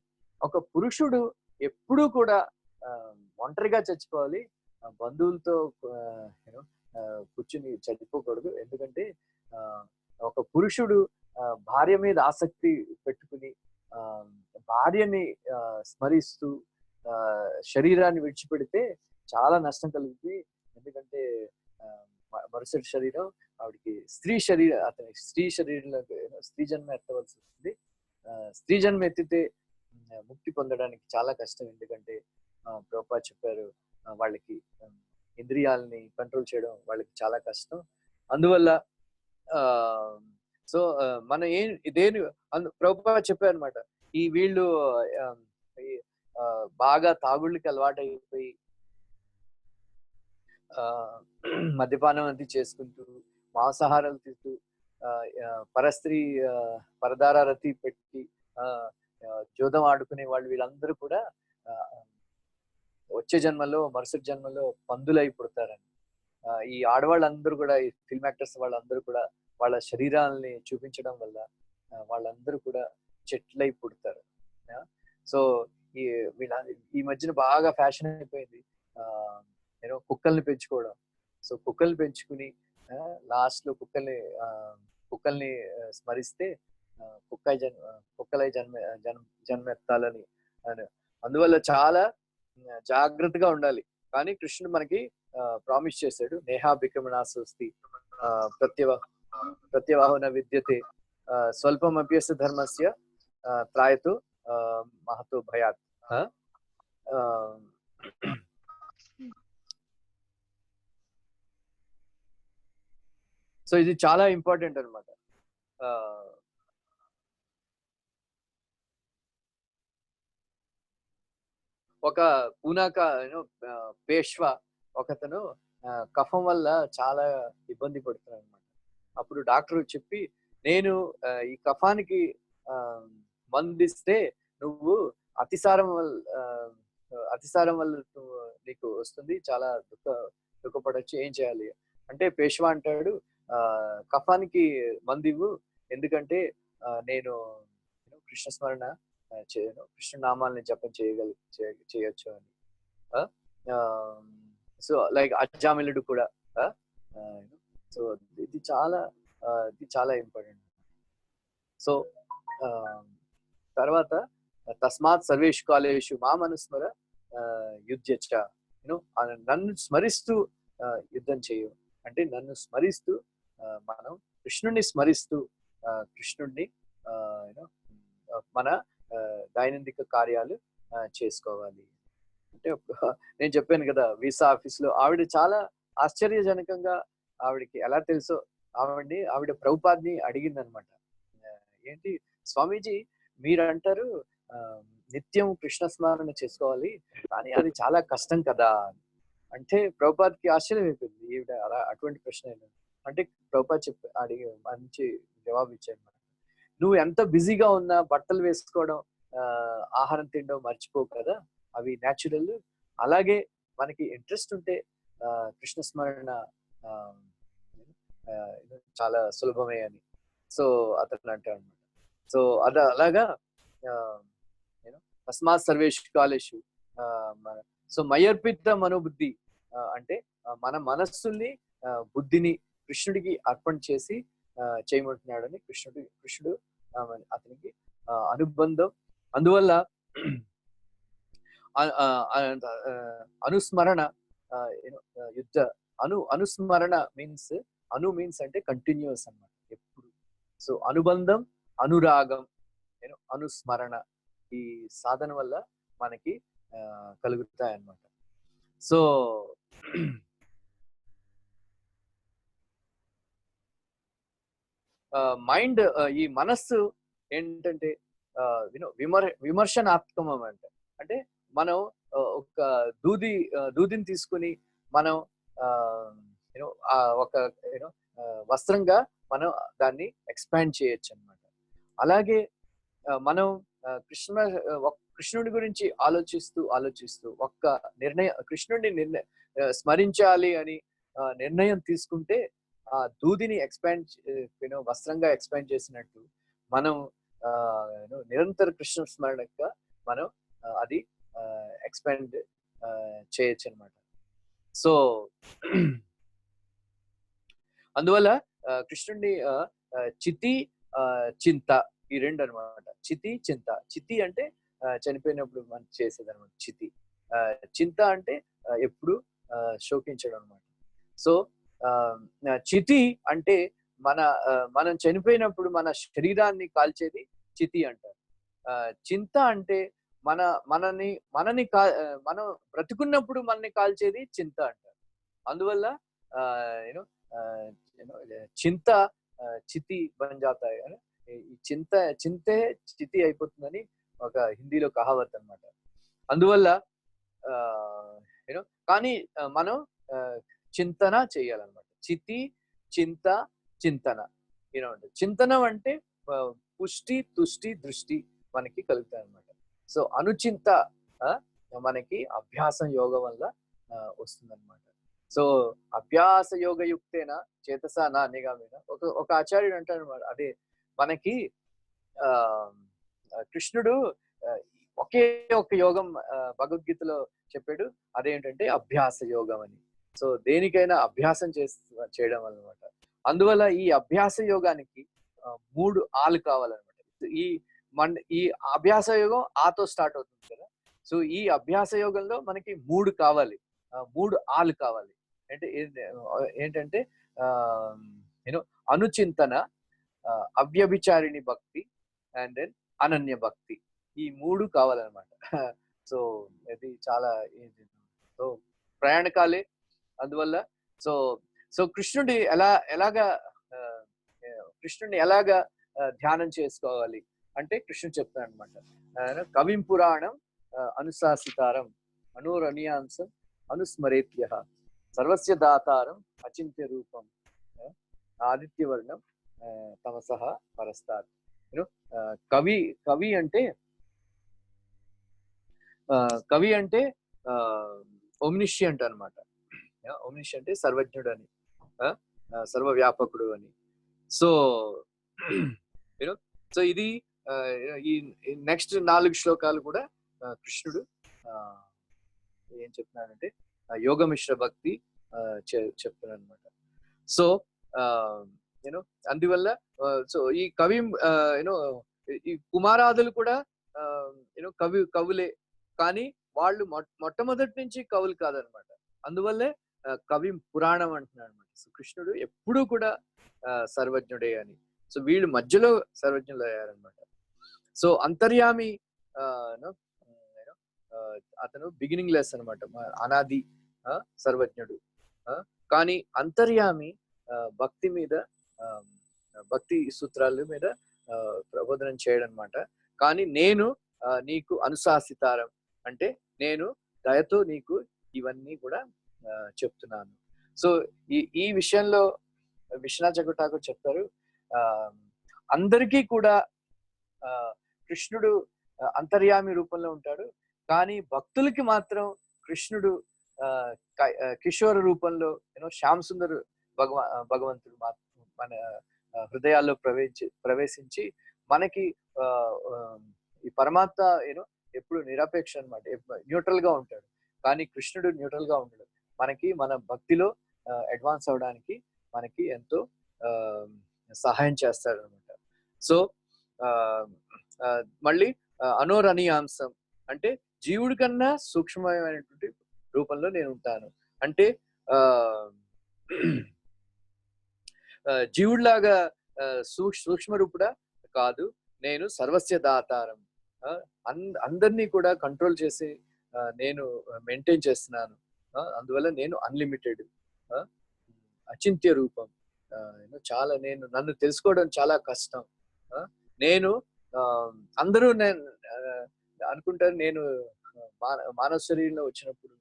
Speaker 1: ఒక పురుషుడు ఎప్పుడూ కూడా ఒంటరిగా చచ్చిపోవాలి, బంధువులతో కూర్చుని చచ్చిపోకూడదు. ఎందుకంటే ఒక పురుషుడు భార్య మీద ఆసక్తి పెట్టుకుని భార్యని స్మరిస్తూ శరీరాన్ని విడిచిపెడితే చాలా నష్టం కలుగుతుంది. ఎందుకంటే మరుసటి శరీరం ఆవిడికి అతని స్త్రీ శరీరంలో స్త్రీ జన్మ ఎత్తవలసి వస్తుంది. స్త్రీ జన్మ ఎత్తితే ముక్తి పొందడానికి చాలా కష్టం. ఎందుకంటే ప్రభుపాద చెప్పారు, వాళ్ళకి ఇంద్రియాలని కంట్రోల్ చేయడం వాళ్ళకి చాలా కష్టం. అందువల్ల సో మనం దేని ప్రభుపాద చెప్పారు అనమాట, ఈ వీళ్ళు బాగా తాగుళ్ళకి అలవాటు అయిపోయి మద్యపానం అది చేసుకుంటూ మాంసాహారాలు తింటూ పరస్త్రీ పరదారతి పెట్టి జూదం ఆడుకునే వాళ్ళు వీళ్ళందరూ కూడా ఆ, వచ్చే జన్మలో మరుసటి జన్మలో పందులై పుడతారని. ఈ ఆడవాళ్ళందరూ కూడా ఈ ఫిల్మ్ యాక్టర్స్ వాళ్ళందరూ కూడా వాళ్ళ శరీరాలని చూపించడం వల్ల వాళ్ళందరూ కూడా చెట్లై పుడతారు. సో ఈ వీళ్ళ ఈ మధ్యన బాగా ఫ్యాషన్ అయిపోయింది కుక్కల్ని పెంచుకోవడం. సో కుక్కల్ని పెంచుకుని లాస్ట్ లో కుక్కల్ని స్మరిస్తే కుక్కలై జన్మెత్తాలని అందువల్ల చాలా జాగ్రత్తగా ఉండాలి. కానీ కృష్ణుడు మనకి ప్రామిస్ చేశాడు, నేహా బిక్రమణాస్తి ప్రత్యవాహన విద్యతే స్వల్పమప్యస్య ధర్మస్య త్రాయతు మహతో భయాత్. సో ఇది చాలా ఇంపార్టెంట్ అనమాట. ఒక పూనాక పేష్వా ఒకతను కఫం వల్ల చాలా ఇబ్బంది పడుతున్నాడు అనమాట. అప్పుడు డాక్టర్ చెప్పి, నేను ఈ కఫానికి మందిస్తే నువ్వు అతిసారం వల్ల నీకు వస్తుంది, చాలా దుఃఖపడచ్చు, ఏం చేయాలి అంటే పేష్వా అంటాడు, కఫానికి మందివ్వు, ఎందుకంటే నేను కృష్ణస్మరణ చేయను, కృష్ణ నామాలని జపం చేయొచ్చు అని. సో లైక్ అజామిలుడు కూడా. సో ఇది చాలా ఇంపార్టెంట్. సో తర్వాత తస్మాత్ సర్వేషు కాలేషు మామనుస్మర యుద్ధ, నన్ను స్మరిస్తూ యుద్ధం చేయు అంటే నన్ను స్మరిస్తూ మనం కృష్ణుడిని స్మరిస్తూ కృష్ణుడిని మన దైనందిక కార్యాలు చేసుకోవాలి. అంటే నేను చెప్పాను కదా, వీసా ఆఫీస్ లో ఆవిడ చాలా ఆశ్చర్యజనకంగా, ఆవిడకి ఎలా తెలుసో ఆవిడ ప్రభుపాద్ని అడిగింది అనమాట, ఏంటి స్వామీజీ మీరు అంటారు నిత్యం కృష్ణ స్మరణ చేసుకోవాలి, కానీ అది చాలా కష్టం కదా అంటే ప్రభుపాద్కి ఆశ్చర్యం అయిపోయింది ఈవిడ అలా అటువంటి ప్రశ్న. అంటే ప్రభుపాద్ అడిగి మంచి జవాబు ఇచ్చాడు, నువ్వు ఎంత బిజీగా ఉన్నా బట్టలు వేసుకోవడం ఆహారం తినడం మర్చిపోవు కదా, అవి న్యాచురల్, అలాగే మనకి ఇంట్రెస్ట్ ఉంటే కృష్ణ స్మరణ చాలా సులభమే అని సో అతను అంటాడు అనమాట. సో అలాగా తస్మాత్ సర్వేషు కాలేషు సో మయర్పిత మనోబుద్ధి అంటే మన మనస్సుల్ని బుద్ధిని కృష్ణుడికి అర్పణ చేసి చేయమంటున్నాడని కృష్ణుడు అతనికి అనుబంధం. అందువల్ల అనుస్మరణ యుద్ధ అనుస్మరణ మీన్స్ అంటే కంటిన్యూస్ అన్నమాట, ఎప్పుడు. సో అనుబంధం, అనురాగం, అనుస్మరణ ఈ సాధన వల్ల మనకి కలుగుతాయి అన్నమాట. సో మైండ్ ఈ మనస్సు ఏంటంటే విమర్శనాత్మకం అంటే మనం ఒక దూదిని తీసుకుని మనం ఒక వస్త్రంగా మనం దాన్ని ఎక్స్పాండ్ చేయొచ్చు అన్నమాట. అలాగే మనం కృష్ణుడి గురించి ఆలోచిస్తూ ఒక్క కృష్ణుడిని స్మరించాలి అని నిర్ణయం తీసుకుంటే ఆ దూదిని వస్త్రంగా ఎక్స్పాండ్ చేసినట్టు మనం నిరంతర కృష్ణ స్మరణగా మనం అది ఎక్స్పాండ్ చేయొచ్చు అనమాట. సో అందువల్ల కృష్ణుడిని చితి చింత ఈ రెండు అనమాట. చితి చింత, చితి అంటే చనిపోయినప్పుడు మనం చేసేది అనమాట చితి, చింత అంటే ఎప్పుడు శోకించడం అనమాట. సో చితి అంటే మనం చనిపోయినప్పుడు మన శరీరాన్ని కాల్చేది చితి అంటారు. చింత అంటే మనం బ్రతుకున్నప్పుడు మనని కాల్చేది చింత అంటారు. అందువల్ల చింత చితి బన్ జాతా హై, ఈ చింతే చితి అయిపోతుందని ఒక హిందీలో కహావత్ అన్నమాట. అందువల్ల కానీ మనం చింతన చేయాలన్నమాట. చితి, చింత, చింతన. చింతనం అంటే పుష్టి, తుష్టి, దృష్టి మనకి కలుగుతాయి అనమాట. సో అనుచింత మనకి అభ్యాసం యోగం వల్ల వస్తుందన్నమాట. సో అభ్యాస యోగ యుక్తేన చేతసా నా నిగామేన ఒక ఆచార్యుడు అంటాడు అనమాట. అదే మనకి ఆ కృష్ణుడు ఒకే ఒక యోగం భగవద్గీతలో చెప్పాడు. అదేంటంటే అభ్యాస యోగం అని. సో దేనికైనా అభ్యాసం చేయడం అన్నమాట. అందువల్ల ఈ అభ్యాస యోగానికి 3 ఆలు కావాలన్నమాట. ఈ అభ్యాస యోగం ఆతో స్టార్ట్ అవుతుంది కదా. సో ఈ అభ్యాస యోగంలో మనకి 3 కావాలి, 3 ఆలు కావాలి. అంటే ఏంటంటే యూనో అనుచింతన, అవ్యభిచారిణి భక్తి అండ్ దెన్ అనన్య భక్తి. ఈ 3 కావాలన్నమాట. సో ఇది చాలా సో ప్రయాణకాలే. అందువల్ల సో సో కృష్ణుడిని ఎలాగా ధ్యానం చేసుకోవాలి అంటే కృష్ణుడు చెప్తాడు అనమాట. కవిం పురాణం అనుశాసితారం అనురణీయాంసం అనుస్మరేత్య సర్వస్య దాతారం అచింత్య రూపం ఆదిత్యవర్ణం తమసః పరస్తాత్. కవి అంటే ఒమ్నిషియంట్ అనమాట. ఒమ్నిషియంట్ అంటే సర్వజ్ఞుడు అని, సర్వవ్యాపకుడు అని. సో సో ఇది ఈ నెక్స్ట్ 4 శ్లోకాలు కూడా కృష్ణుడు ఏం చెప్తున్నాడంటే యోగమిశ్ర భక్తి చెప్తున్నాడు అనమాట. సో అందువల్ల సో ఈ కవి ఈ కుమారాదులు కూడా కవులే, కానీ వాళ్ళు మొట్టమొదటి నుంచి కవులు కాదనమాట. అందువల్లే కవి పురాణం అంటున్నాడు అనమాట. సో కృష్ణుడు ఎప్పుడూ కూడా సర్వజ్ఞుడే అని. సో వీళ్ళు మధ్యలో సర్వజ్ఞులు అయ్యారనమాట. సో అంతర్యామి అతను బిగినింగ్ లెస్ అనమాట, అనాది సర్వజ్ఞుడు. కానీ అంతర్యామి భక్తి మీద, భక్తి సూత్రాల మీద ప్రబోధనం చేయడం అనమాట. కానీ నేను నీకు అనుశాసితారం అంటే నేను దయతో నీకు ఇవన్నీ కూడా చెప్తున్నాను. సో ఈ విషయంలో విశ్వనాథ్ జగ్గు ఠాకూర్ చెప్తారు, అందరికీ కూడా కృష్ణుడు అంతర్యామి రూపంలో ఉంటాడు, కానీ భక్తులకి మాత్రం కృష్ణుడు కిషోర రూపంలో శ్యామ్ సుందర్ భగవంతుడు మన హృదయాల్లో ప్రవేశించి మనకి ఈ పరమాత్మ ఎప్పుడు నిరపేక్ష అనమాట, న్యూట్రల్ గా ఉంటాడు. కానీ కృష్ణుడు న్యూట్రల్ గా ఉండడు. మనకి మన భక్తిలో అడ్వాన్స్ అవడానికి మనకి ఎంతో సహాయం చేస్తాడు అనమాట. సో మళ్ళీ అనోరణీయాంశం అంటే జీవుడి కన్నా సూక్ష్మమైనటువంటి రూపంలో నేను ఉంటాను. అంటే జీవుడిలాగా సూక్ష్మ రూపుడా కాదు, నేను సర్వస్య దాతారం, అందరినీ కూడా కంట్రోల్ చేసి నేను మెయింటైన్ చేస్తున్నాను. అందువల్ల నేను అన్లిమిటెడ్, అచింత్య రూపం. చాలా నన్ను తెలుసుకోవడం చాలా కష్టం. నేను అందరూ అనుకుంటారు నేను మానవ శరీరంలో వచ్చినప్పుడు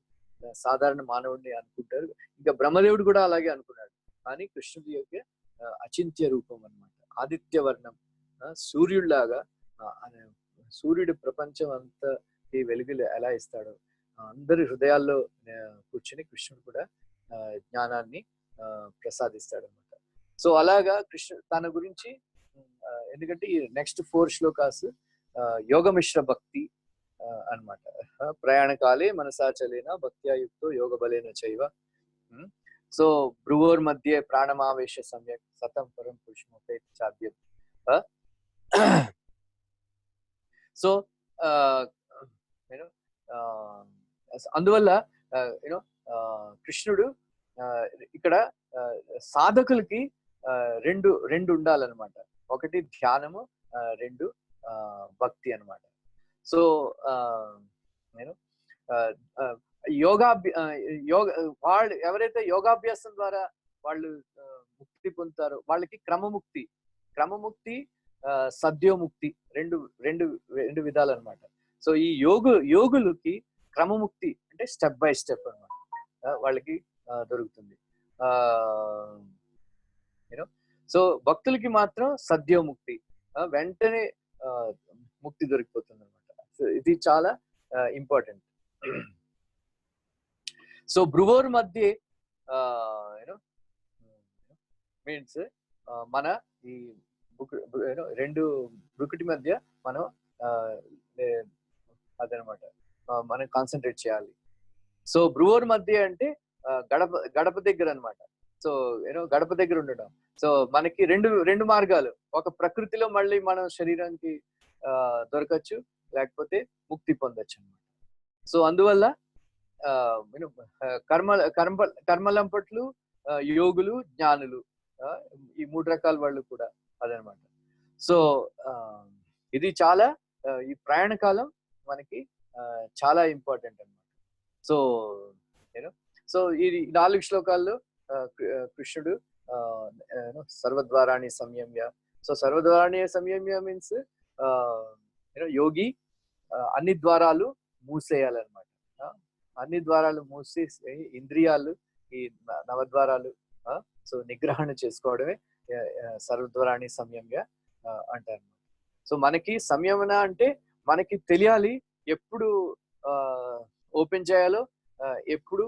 Speaker 1: సాధారణ మానవుడిని అనుకుంటారు. ఇంకా బ్రహ్మదేవుడు కూడా అలాగే అనుకున్నాడు. కానీ కృష్ణుడి యొక్క అచింత్య రూపం అన్నమాట, ఆదిత్య వర్ణం, సూర్యుడిలాగా. సూర్యుడు ప్రపంచం అంతా ఈ వెలుగులు ఎలా ఇస్తాడో అందరి హృదయాల్లో కూర్చుని కృష్ణుడు కూడా జ్ఞానాన్ని ప్రసాదిస్తాడు అనమాట. సో అలాగా కృష్ణుడు తన గురించి, ఎందుకంటే ఈ నెక్స్ట్ 4 శ్లోకాస్ యోగమిశ్ర భక్తి అన్నమాట. ప్రయాణకాలే మనసాచలేన భక్త్యాయుక్తో యోగ బలేన చైవ. సో భ్రువోర్ మధ్య ప్రాణమావేశ సమ్యక్ సతం పరం పురుషమోపేతి చాద్యం. సో అందువల్ల కృష్ణుడు ఇక్కడ సాధకులకి రెండు ఉండాలన్నమాట. ఒకటి ధ్యానము, 2 భక్తి అన్నమాట. సో వాళ్ళు ఎవరైతే యోగాభ్యాసం ద్వారా వాళ్ళు ముక్తి పొందుతారో వాళ్ళకి క్రమముక్తి సద్యోముక్తి రెండు విధాలు అనమాట. సో ఈ యోగులకి క్రమముక్తి అంటే స్టెప్ బై స్టెప్ అనమాట వాళ్ళకి దొరుకుతుంది. సో భక్తులకి మాత్రం సద్యోముక్తి, వెంటనే ముక్తి దొరికిపోతుంది అనమాట. సో ఇది చాలా ఇంపార్టెంట్. సో భ్రువోర్ మధ్య యూనో మీన్స్ మన ఈ రెండు బ్రుకుటి మధ్య మనం అదనమాట మనం కాన్సన్ట్రేట్ చేయాలి. సో భ్రువోర్ మధ్య అంటే గడప దగ్గర అనమాట. సో గడప దగ్గర ఉండడం. సో మనకి రెండు మార్గాలు, ఒక ప్రకృతిలో మళ్ళీ మనం శరీరానికి దొరకచ్చు, లేకపోతే ముక్తి పొందొచ్చు అనమాట. సో అందువల్ల కర్మలంపట్లు, యోగులు, జ్ఞానులు, ఈ 3 రకాల వాళ్ళు కూడా అదనమాట. సో ఇది చాలా ఈ ప్రయాణ కాలం మనకి చాలా ఇంపార్టెంట్ అనమాట. సో సో ఈ 4 శ్లోకాల్లో కృష్ణుడు సర్వద్వారాణి సంయమ్య. సో సర్వద్వారాణి సంయమ్య మీన్స్ యోగి అన్ని ద్వారాలు మూసేయాలన్నమాట. అన్ని ద్వారాలు మూసేసి ఇంద్రియాలు, ఈ నవద్వారాలు సో నిగ్రహణ చేసుకోవడమే సర్వద్వారాణి సంయమ్య అంటారు. సో మనకి సంయమన అంటే మనకి తెలియాలి ఎప్పుడు ఓపెన్ చేయాలో, ఎప్పుడు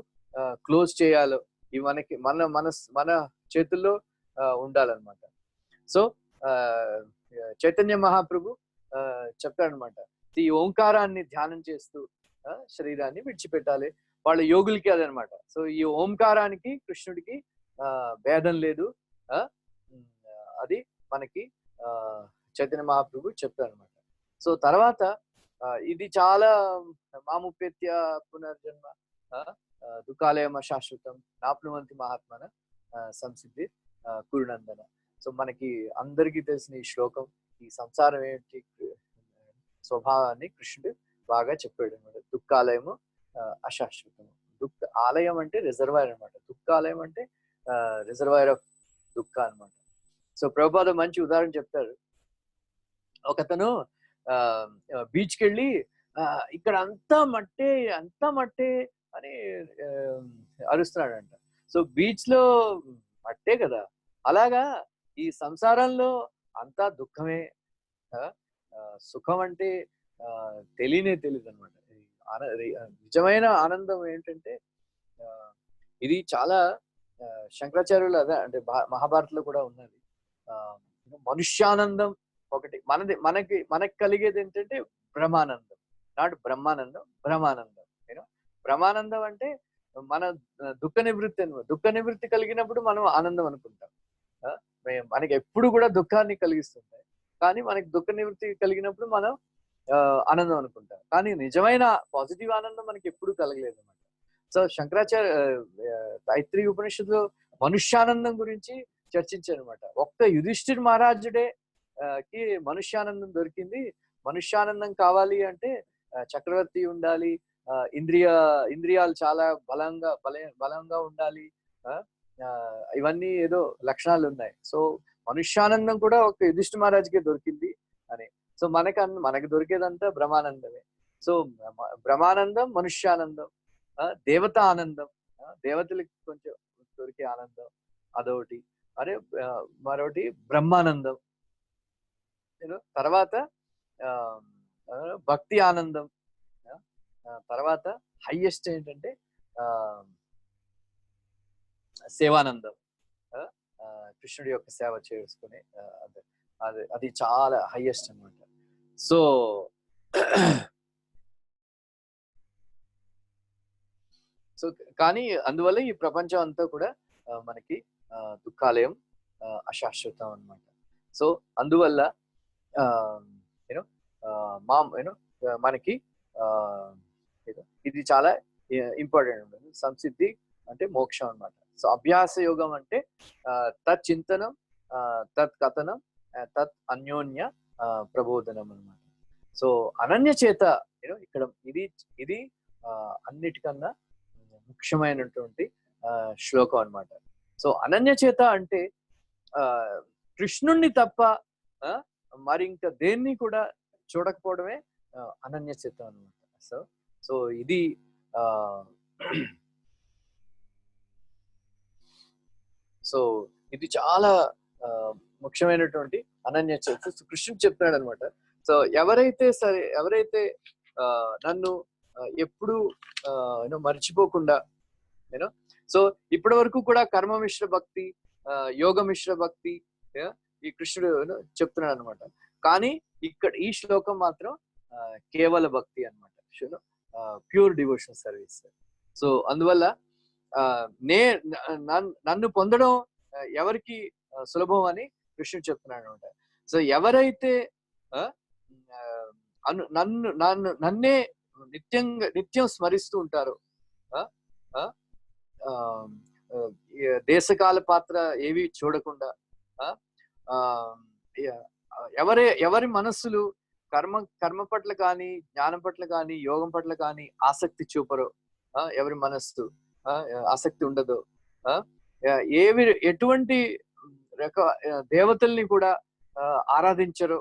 Speaker 1: క్లోజ్ చేయాలో. ఇవి మనకి మన చేతుల్లో ఉండాలన్నమాట. సో చైతన్య మహాప్రభు చెప్తాడనమాట, ఈ ఓంకారాన్ని ధ్యానం చేస్తూ శరీరాన్ని విడిచిపెట్టాలి. వాళ్ళ యోగులకి అదనమాట. సో ఈ ఓంకారానికి కృష్ణుడికి భేదం లేదు. అది మనకి చైతన్య మహాప్రభు చెప్తారనమాట. సో తర్వాత ఇది చాలా మాముపేత్య పునర్జన్మ దుఃఖాలయమ శాశ్వతం నాప్నువంతి మహాత్మన సంసిద్ధి కురునందన. సో మనకి అందరికీ తెలిసిన ఈ శ్లోకం, ఈ సంసారం ఏంటి స్వభావాన్ని కృష్ణుడు బాగా చెప్పాడు అనమాట. దుఃఖాలయము అశాశ్వతము. ఆలయం అంటే రిజర్వాయర్ అనమాట. దుఃఖాలయం అంటే రిజర్వాయర్ ఆఫ్ దుఃఖ అనమాట. సో ప్రభుపాద మంచి ఉదాహరణ చెప్తారు. ఒకతను బీచ్కి వెళ్ళి ఇక్కడ అంతా మట్టే అని అరుస్తున్నాడంట. సో బీచ్ లో మట్టే కదా, అలాగా ఈ సంసారంలో అంతా దుఃఖమే. సుఖం అంటే తెలియదు అనమాట. నిజమైన ఆనందం ఏంటంటే ఇది చాలా శంకరాచార్యులు అదే అంటే మహాభారతంలో కూడా ఉన్నది. మనుష్యానందం ఒకటి మనకి కలిగేది ఏంటంటే బ్రహ్మానందం, నాట్ బ్రహ్మానందం, బ్రహ్మానందం. బ్రహ్మానందం అంటే మన దుఃఖ నివృత్తి అనమాట. దుఃఖ నివృత్తి కలిగినప్పుడు మనం ఆనందం అనుకుంటాం. మనకి ఎప్పుడు కూడా దుఃఖాన్ని కలిగిస్తుంటాయి, కానీ మనకి దుఃఖ నివృత్తి కలిగినప్పుడు మనం ఆనందం అనుకుంటాం. కానీ నిజమైన పాజిటివ్ ఆనందం మనకి ఎప్పుడు కలగలేదు అనమాట. సో శంకరాచార్య తైత్రీ ఉపనిషత్తులో మనుష్యానందం గురించి చర్చించారు అనమాట. ఒక్క యుధిష్ఠిర్ మహారాజుడే కి మనుష్యానందం దొరికింది. మనుష్యానందం కావాలి అంటే చక్రవర్తి ఉండాలి, ఇంద్రియాలు చాలా బలంగా ఉండాలి, ఇవన్నీ ఏదో లక్షణాలు ఉన్నాయి. సో మనుష్యానందం కూడా ఒక యుధిష్ఠిర్ మహారాజుకే దొరికింది అని. సో మనకి దొరికేదంతా బ్రహ్మానందమే. సో బ్రహ్మానందం, మనుష్యానందం, దేవత ఆనందం, దేవతలకి కొంచెం దొరికే ఆనందం అదొకటి. మరొకటి బ్రహ్మానందం. తర్వాత భక్తి ఆనందం. తర్వాత హైయెస్ట్ ఏంటంటే సేవానందం, కృష్ణుడి యొక్క సేవ చేసుకునే అది చాలా హైయెస్ట్ అన్నమాట. సో కానీ అందువల్ల ఈ ప్రపంచం అంతా కూడా మనకి దుఃఖాలయం అశాశ్వతం అన్నమాట. సో అందువల్ల మనకి ఇది చాలా ఇంపార్టెంట్ ఉంటుంది. సంసిద్ధి అంటే మోక్షం అన్నమాట. సో అభ్యాస యోగం అంటే తత్ చింతనం, తత్ కథనం, తత్ అన్యోన్య ప్రబోధనం అన్నమాట. సో అనన్య చేత ఇక్కడ ఇది అన్నిటికన్నా ముఖ్యమైనటువంటి శ్లోకం అన్నమాట. సో అనన్య చేత అంటే కృష్ణుణ్ణి తప్ప మరి ఇంకా దేన్ని కూడా చూడకపోవడమే అనన్య చేత అన్నమాట. సో ఇది ఇది చాలా ముఖ్యమైనటువంటి అనన్య చేత కృష్ణుడు చెప్తున్నాడు అనమాట. సో ఎవరైతే నన్ను ఎప్పుడు మర్చిపోకుండా యూనో సో ఇప్పటి వరకు కూడా కర్మ మిశ్ర భక్తి, యోగ మిశ్ర భక్తి ఈ కృష్ణుడు చెప్తున్నాడు అనమాట. కానీ ఇక్కడ ఈ శ్లోకం మాత్రం కేవల భక్తి అనమాట, ప్యూర్ డివోషన్ సర్వీస్. సో అందువల్ల నన్ను పొందడం ఎవరికి సులభం అని కృష్ణుడు చెప్తున్నాడు అనమాట. సో ఎవరైతే నన్నే నిత్యం స్మరిస్తూ ఉంటారో, దేశకాల పాత్ర ఏవి చూడకుండా, ఎవరి మనస్సులు కర్మ పట్ల కానీ, జ్ఞానం పట్ల కానీ, యోగం పట్ల కానీ ఆసక్తి చూపరో, ఎవరి మనస్సు ఆసక్తి ఉండదో, ఎటువంటి దేవతల్ని కూడా ఆరాధించరో,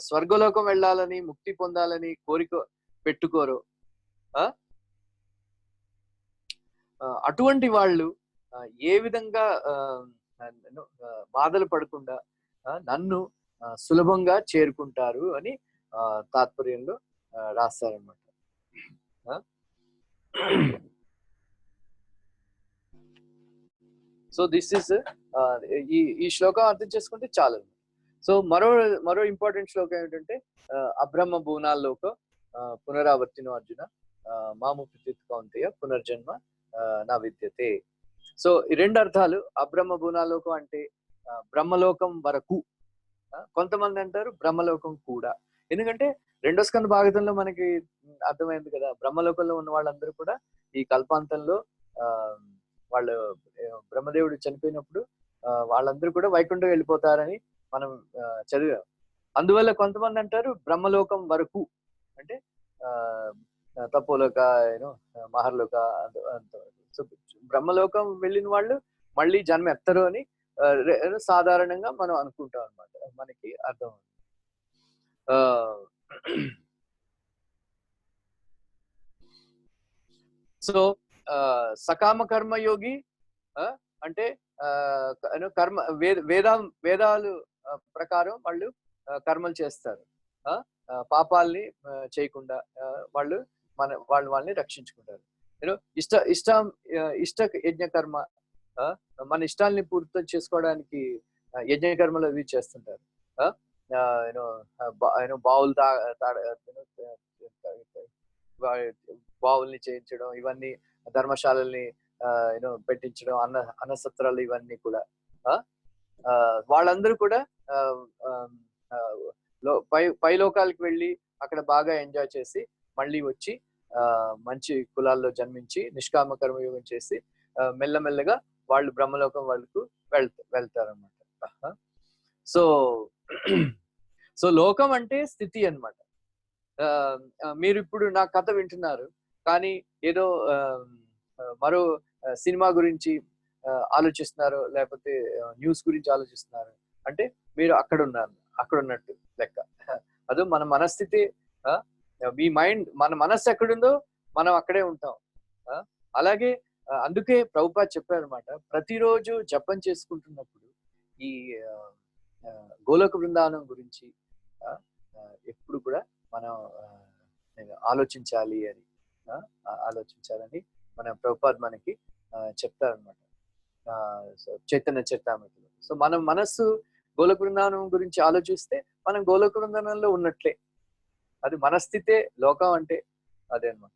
Speaker 1: స్వర్గలోకం వెళ్ళాలని, ముక్తి పొందాలని కోరిక పెట్టుకోరు, అటువంటి వాళ్ళు ఏ విధంగా బాధలు పడకుండా నన్ను సులభంగా చేరుకుంటారు అని తాత్పర్యంలో రాస్తారనమాట. సో దిస్ ఇస్ ఈ శ్లోకం అర్థం చేసుకుంటే చాలు. సో మరో ఇంపార్టెంట్ శ్లోకం ఏమిటంటే అబ్రహ్మ భూనాల్లోక పునరావర్తినో అర్జున మాము ప్రతిత్ కౌంతేయ పునర్జన్మ నా విద్యతే. సో ఈ రెండు అర్థాలు. అబ్రహ్మ భూనాలోకం అంటే బ్రహ్మలోకం వరకు, కొంతమంది అంటారు బ్రహ్మలోకం కూడా. ఎందుకంటే రెండో స్కంద భాగవతంలో మనకి అర్థమైంది కదా, బ్రహ్మలోకంలో ఉన్న వాళ్ళందరూ కూడా ఈ కల్పాంతంలో వాళ్ళు బ్రహ్మదేవుడు చనిపోయినప్పుడు వాళ్ళందరూ కూడా వైకుంఠం వెళ్ళిపోతారని మనం చదివాం. అందువల్ల కొంతమంది అంటారు బ్రహ్మలోకం వరకు అంటే తపోలోక మహర్లోక. సో బ్రహ్మలోకం వెళ్ళిన వాళ్ళు మళ్ళీ జన్మ ఎత్తరు అని సాధారణంగా మనం అనుకుంటాం అనమాట, మనకి అర్థం. సో సకామ కర్మయోగి అంటే వేదాలు ప్రకారం వాళ్ళు కర్మలు చేస్తారు, పాపాలని చేయకుండా వాళ్ళు వాళ్ళని రక్షించుకుంటారు. ఇష్ట యజ్ఞ కర్మ, మన ఇష్టాలని పూర్తి చేసుకోవడానికి యజ్ఞ కర్మలు అవి చేస్తుంటారు. బావులు బావుల్ని చేయించడం, ఇవన్నీ ధర్మశాలల్ని పెట్టించడం, అన్నసత్రాలు, ఇవన్నీ కూడా వాళ్ళందరూ కూడా పై లోకాలకు వెళ్ళి అక్కడ బాగా ఎంజాయ్ చేసి మళ్ళీ వచ్చి మంచి కులాల్లో జన్మించి నిష్కామ కర్మయోగం చేసి మెల్లమెల్లగా వాళ్ళు బ్రహ్మలోకం వాళ్ళకు వెళ్తారన్నమాట. సో లోకం అంటే స్థితి అన్నమాట. మీరు ఇప్పుడు నా కథ వింటున్నారు, కానీ ఏదో మరో సినిమా గురించి ఆలోచిస్తున్నారు, లేకపోతే న్యూస్ గురించి ఆలోచిస్తున్నారు అంటే మీరు అక్కడ ఉన్నట్టు లెక్క. అదో మన మనస్థితి, మీ మైండ్, మన మనస్సు ఎక్కడుందో మనం అక్కడే ఉంటాం. అలాగే అందుకే ప్రభుపాద్ చెప్పారనమాట, ప్రతిరోజు జపం చేసుకుంటున్నప్పుడు ఈ గోలోక బృందావనం గురించి ఎప్పుడు కూడా మనం ఆలోచించాలని మన ప్రభుపాద్ మనకి చెప్తారనమాట చైతన్య చరితామృతిలో. సో మనం మనస్సు గోలోక బృందావనం గురించి ఆలోచిస్తే మనం గోలోక బృందావనంలో ఉన్నట్లే. అది మన స్థితే లోకం అంటే అదే అనమాట.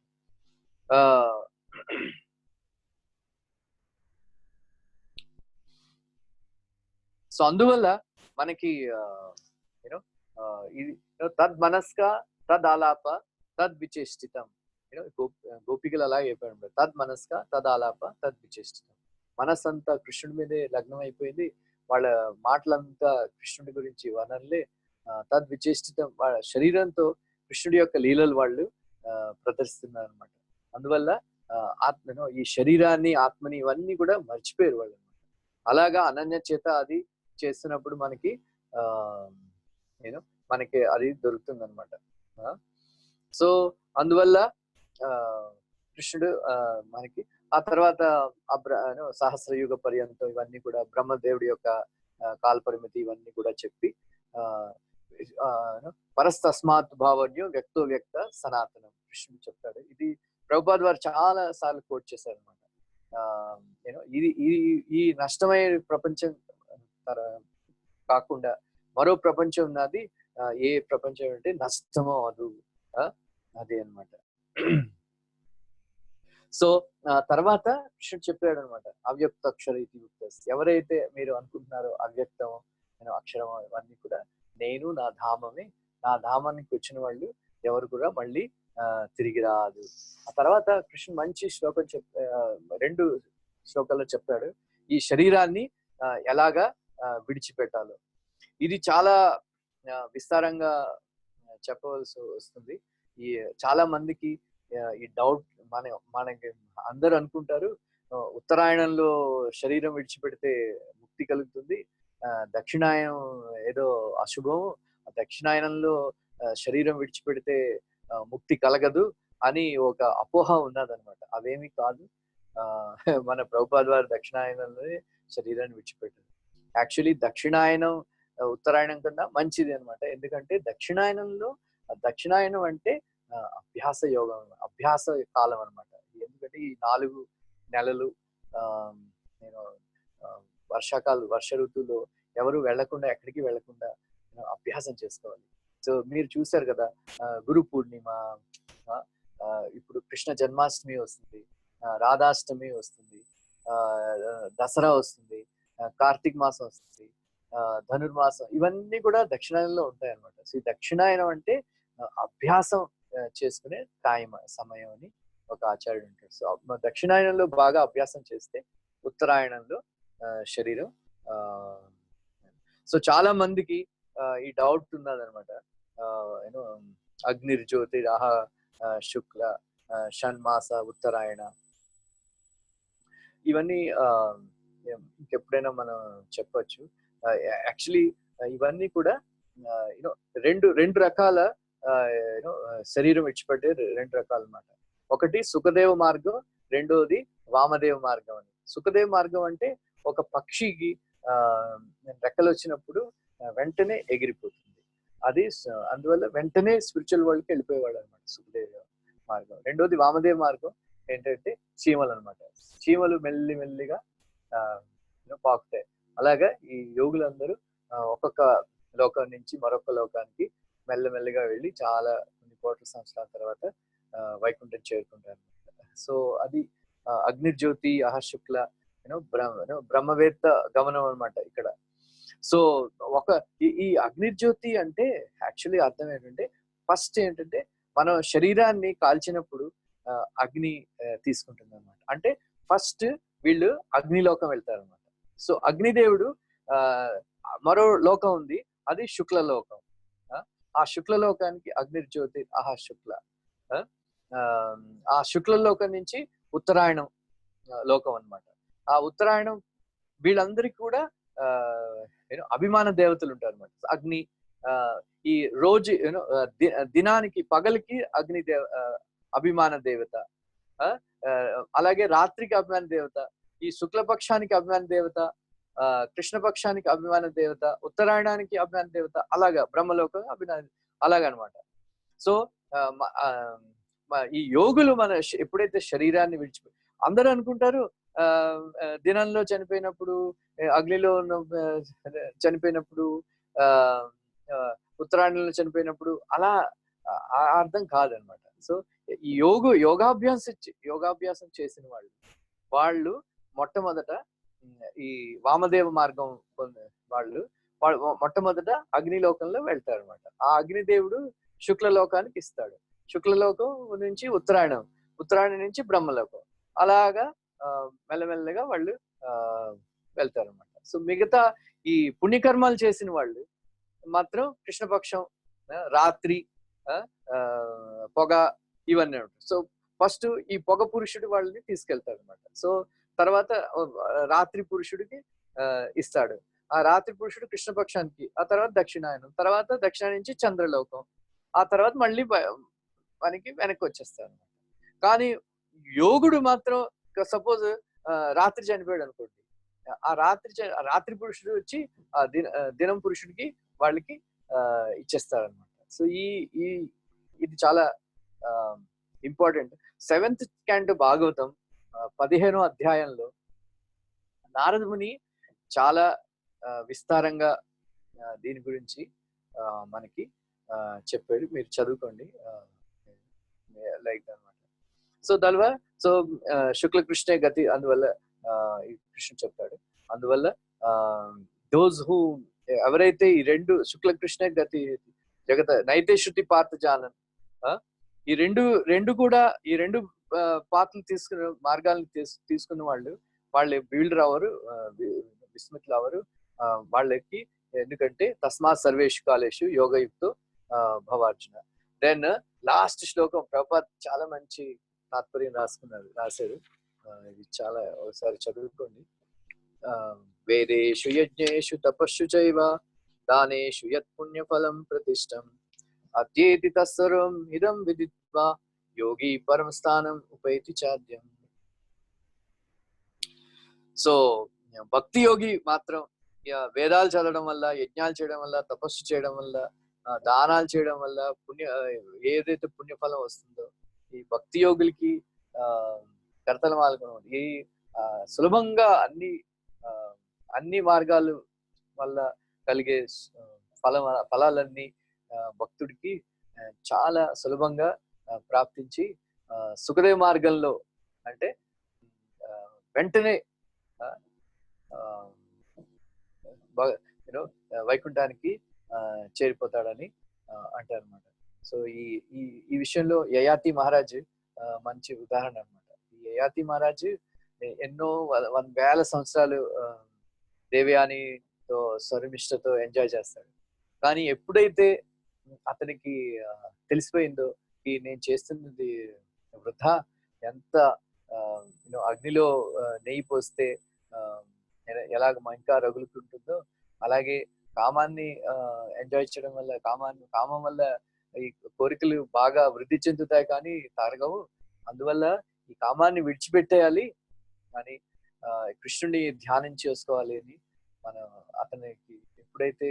Speaker 1: సో అందువల్ల మనకి ఇది తద్ మనస్క తద్ ఆలాప తద్ విచేష్టితం. గోపికలు అలాగే చెప్పాడు, తద్ మనస్క తద్ ఆలాప తద్ విచేష్టితం. మనస్సు అంతా కృష్ణుడి మీదే లగ్నం అయిపోయింది, వాళ్ళ మాటలంతా కృష్ణుడి గురించి వనరులే. తద్ విచేష్టితం, వాళ్ళ శరీరంతో కృష్ణుడి యొక్క లీలలు వాళ్ళు ప్రదర్శిస్తున్నారు అనమాట. అందువల్ల ఈ శరీరాన్ని, ఆత్మని, ఇవన్నీ కూడా మర్చిపోయారు వాళ్ళు అనమాట. అలాగా అనన్య చేత అది చేస్తున్నప్పుడు మనకి మనకి అది దొరుకుతుంది అనమాట. సో అందువల్ల కృష్ణుడు మనకి ఆ తర్వాత సహస్రయుగ పర్యంతం ఇవన్నీ కూడా బ్రహ్మదేవుడి యొక్క కాల పరిమితి ఇవన్నీ కూడా చెప్పి పరస్తస్మాత్ భావన్యో వ్యక్తో వ్యక్త సనాతనం కృష్ణుడు చెప్తాడు. ఇది ప్రభుపాద్ వారు చాలా సార్లు కోట్ చేశారు అనమాట. ఇది ఈ నష్టమయ్యే ప్రపంచం కాకుండా మరో ప్రపంచం ఉన్నది. ఏ ప్రపంచం అంటే నష్టమో అది అదే అనమాట. సో తర్వాత కృష్ణుడు చెప్పాడు అనమాట, అవ్యక్త అక్షర ఇది ఎవరైతే మీరు అనుకుంటున్నారో అవ్యక్తం అక్షరం అవన్నీ కూడా నేను, నా ధామమే, నా ధామానికి వచ్చిన వాళ్ళు ఎవరు కూడా మళ్ళీ తిరిగి రాదు. ఆ తర్వాత కృష్ణుడు మంచి శ్లోకం 2 శ్లోకాల్లో చెప్పాడు ఈ శరీరాన్ని ఎలాగా విడిచిపెట్టాలో. ఇది చాలా విస్తారంగా చెప్పవలసి వస్తుంది. ఈ చాలా మందికి ఈ డౌట్ మనకి అందరూ అనుకుంటారు ఉత్తరాయణంలో శరీరం విడిచిపెడితే ముక్తి కలుగుతుంది, దక్షిణాయనం ఏదో అశుభం, దక్షిణాయనంలో శరీరం విడిచిపెడితే ముక్తి కలగదు అని ఒక అపోహ ఉన్నదనమాట. అవేమీ కాదు. మన ప్రభుపాద్ వారు దక్షిణాయనంలోనే శరీరాన్ని విడిచిపెట్టారు. యాక్చువల్లీ దక్షిణాయనం ఉత్తరాయణం కన్నా మంచిది అనమాట. ఎందుకంటే దక్షిణాయనం అంటే అభ్యాస యోగం, అభ్యాస కాలం అనమాట. ఎందుకంటే ఈ 4 నెలలు నేను వర్ష ఋతువులో ఎవరు వెళ్లకుండా, ఎక్కడికి వెళ్లకుండా అభ్యాసం చేసుకోవాలి. సో మీరు చూసారు కదా, గురు పూర్ణిమ, ఇప్పుడు కృష్ణ జన్మాష్టమి వస్తుంది, రాధాష్టమి వస్తుంది, దసరా వస్తుంది, కార్తీక మాసం వస్తుంది, ధనుర్మాసం, ఇవన్నీ కూడా దక్షిణాయనంలో ఉంటాయి అన్నమాట. సో ఈ దక్షిణాయనం అంటే అభ్యాసం చేసుకునే సమయం అని ఒక ఆచార్యుడు ఉంటాడు. సో దక్షిణాయనంలో బాగా అభ్యాసం చేస్తే ఉత్తరాయణంలో శరీరం. సో చాలా మందికి ఈ డౌట్ ఉన్నదనమాట. అగ్నిర్జ్యోతి ఆహ శుక్ల షణ్మాస ఉత్తరాయణ, ఇవన్నీ ఇంకెప్పుడైనా మనం చెప్పొచ్చు. యాక్చువల్లీ ఇవన్నీ కూడా రెండు రకాల శరీరం విడిచిపెట్టే 2 రకాలు అన్నమాట. ఒకటి సుఖదేవ మార్గం, రెండోది వామదేవ మార్గం అని. సుఖదేవ మార్గం అంటే ఒక పక్షికి రెక్కలు వచ్చినప్పుడు వెంటనే ఎగిరిపోతుంది, అది అందువల్ల వెంటనే స్పిరిచువల్ వరల్డ్కి వెళ్ళిపోయేవాడు అనమాట సుఖదేవ మార్గం. రెండోది వామదేవ మార్గం ఏంటంటే చీమలు అనమాట. చీమలు మెల్లిగా పాకుతాయి. అలాగా ఈ యోగులందరూ ఒక్కొక్క లోకం నుంచి మరొక లోకానికి మెల్లమెల్లగా వెళ్ళి చాలా కొన్ని కోట్ల సంవత్సరాల తర్వాత వైకుంఠం చేరుకుంటారు. సో అది అగ్నిజ్యోతి అహ శుక్ల బ్రహ్మవేత్త గమనం అనమాట ఇక్కడ. సో ఈ అగ్నిజ్యోతి అంటే యాక్చువల్లీ అర్థం ఏంటంటే, ఫస్ట్ ఏంటంటే మనం శరీరాన్ని కాల్చినప్పుడు అగ్ని తీసుకుంటుంది అనమాట. అంటే ఫస్ట్ వీళ్ళు అగ్నిలోకం వెళ్తారు అనమాట. సో అగ్నిదేవుడు మరో లోకం ఉంది, అది శుక్ల లోకం. ఆ శుక్ల లోకానికి అగ్నిజ్యోతి ఆహా శుక్ల, ఆ శుక్ల లోకం నుంచి ఉత్తరాయణం లోకం అన్నమాట. ఆ ఉత్తరాయణం వీళ్ళందరికీ కూడా అభిమాన దేవతలు ఉంటారు అనమాట. అగ్ని ఈ రోజు దినానికి పగలికి అగ్ని అభిమాన దేవత, అలాగే రాత్రికి అభిమాన దేవత, ఈ శుక్లపక్షానికి అభిమాన దేవత, కృష్ణపక్షానికి అభిమాన దేవత, ఉత్తరాయణానికి అభిమాన దేవత, అలాగా బ్రహ్మలోకం అభిమాన, అలాగనమాట. సో ఈ యోగులు ఎప్పుడైతే శరీరాన్ని విడిచిపోయి, అందరూ అనుకుంటారు దినంలో చనిపోయినప్పుడు, అగ్నిలో చనిపోయినప్పుడు, ఉత్తరాయణంలో చనిపోయినప్పుడు అలా అర్థం కాదనమాట. సో ఈ యోగాభ్యాసం చేసిన వాళ్ళు మొట్టమొదట ఈ వామదేవ మార్గం వాళ్ళు మొట్టమొదట అగ్నిలోకంలో వెళ్తారు అనమాట. ఆ అగ్నిదేవుడు శుక్లలోకానికి ఇస్తాడు. శుక్లలోకం నుంచి ఉత్తరాయణం నుంచి బ్రహ్మలోకం, అలాగా మెల్లమెల్లగా వాళ్ళు వెళ్తారు అనమాట. సో మిగతా ఈ పుణ్యకర్మాలు చేసిన వాళ్ళు మాత్రం కృష్ణపక్షం, రాత్రి, పొగ, ఇవన్నీ ఉంటాయి. సో ఫస్ట్ ఈ పొగ పురుషుడు వాళ్ళని తీసుకెళ్తాడు అనమాట. సో తర్వాత రాత్రి పురుషుడికి ఇస్తాడు. ఆ రాత్రి పురుషుడు కృష్ణపక్షానికి, ఆ తర్వాత దక్షిణాయనం, తర్వాత దక్షిణాయనం నుంచి చంద్రలోకం, ఆ తర్వాత మళ్ళీ మనకి వెనక్కి వచ్చేస్తాడు అనమాట. కానీ యోగుడు మాత్రం సపోజ్ రాత్రి చనిపోయాడు అనుకోండి, ఆ రాత్రి పురుషుడు వచ్చి ఆ దినం పురుషుడికి వాళ్ళకి ఇచ్చేస్తాడు అనమాట. సో ఈ ఈ ఇది చాలా ఇంపార్టెంట్. 7th క్యాంటో భాగవతం 15వ అధ్యాయంలో నారద ముని చాలా విస్తారంగా దీని గురించి మనకి చెప్పాడు. మీరు చదువుకోండి లైక్ అనమాట. సో దానివల్ల సో శుక్ల కృష్ణ గతి, అందువల్ల కృష్ణుడు చెప్తాడు. అందువల్ల దోస్ హూ ఎవరైతే ఈ రెండు శుక్ల కృష్ణ గతి జగత నైతే శృతి పార్థ జానన్, ఈ రెండు కూడా ఈ రెండు పాత్రలు తీసుకున్న మార్గాలను తీసుకున్న వాళ్ళే బిల్డర్ అవరు, విస్మితులు అవరు వాళ్ళకి. ఎందుకంటే తస్మాత్ సర్వేషు కాలేషు యోగయుక్తో భవార్జున. దెన్ లాస్ట్ శ్లోకం ప్రభుపాద్ చాలా మంచి తాత్పర్యం రాశారు. ఇది చాలా ఒకసారి చదువుకోండి. వేదేషు యజ్ఞేషు తపస్సు చైవ దానేషు యత్ పుణ్యఫలం ప్రతిష్టం అత్యేతి తత్సర్వం ఇదం విదిత్వా యోగి పరమ స్థానం ఉపైతి చాద్యం. సో భక్తి యోగి మాత్రం వేదాలు చదవడం వల్ల, యజ్ఞాలు చేయడం వల్ల, తపస్సు చేయడం వల్ల, దానాలు చేయడం వల్ల ఏదైతే పుణ్యఫలం వస్తుందో ఈ భక్తి యోగులకి కర్తల మార్గం ఈ సులభంగా అన్ని మార్గాలు వల్ల కలిగే ఫలాలన్నీ భక్తుడికి చాలా సులభంగా ప్రాప్తించి సుఖదేవ మార్గంలో అంటే వెంటనే వైకుంఠానికి చేరిపోతాడని అంటారు అనమాట. సో ఈ విషయంలో యయాతి మహారాజ్ మంచి ఉదాహరణ అనమాట. ఈ యయాతి మహారాజ్ ఎన్నో 1000 సంవత్సరాలు దేవయానితో స్వరమిష్టతో ఎంజాయ్ చేస్తాడు. కానీ ఎప్పుడైతే అతనికి తెలిసిపోయిందో ఈ నేను చేస్తున్నది వృధా, ఎంత అగ్నిలో నెయ్యి పోస్తే ఎలాగ ఇంకా రగులుకుంటుందో అలాగే కామాన్ని ఎంజాయ్ చేయడం వల్ల కామం వల్ల ఈ కోరికలు బాగా వృద్ధి చెందుతాయి కానీ తారగవు. అందువల్ల ఈ కామాన్ని విడిచిపెట్టేయాలి అని కృష్ణుని ధ్యానం చేసుకోవాలి అని అతనికి ఎప్పుడైతే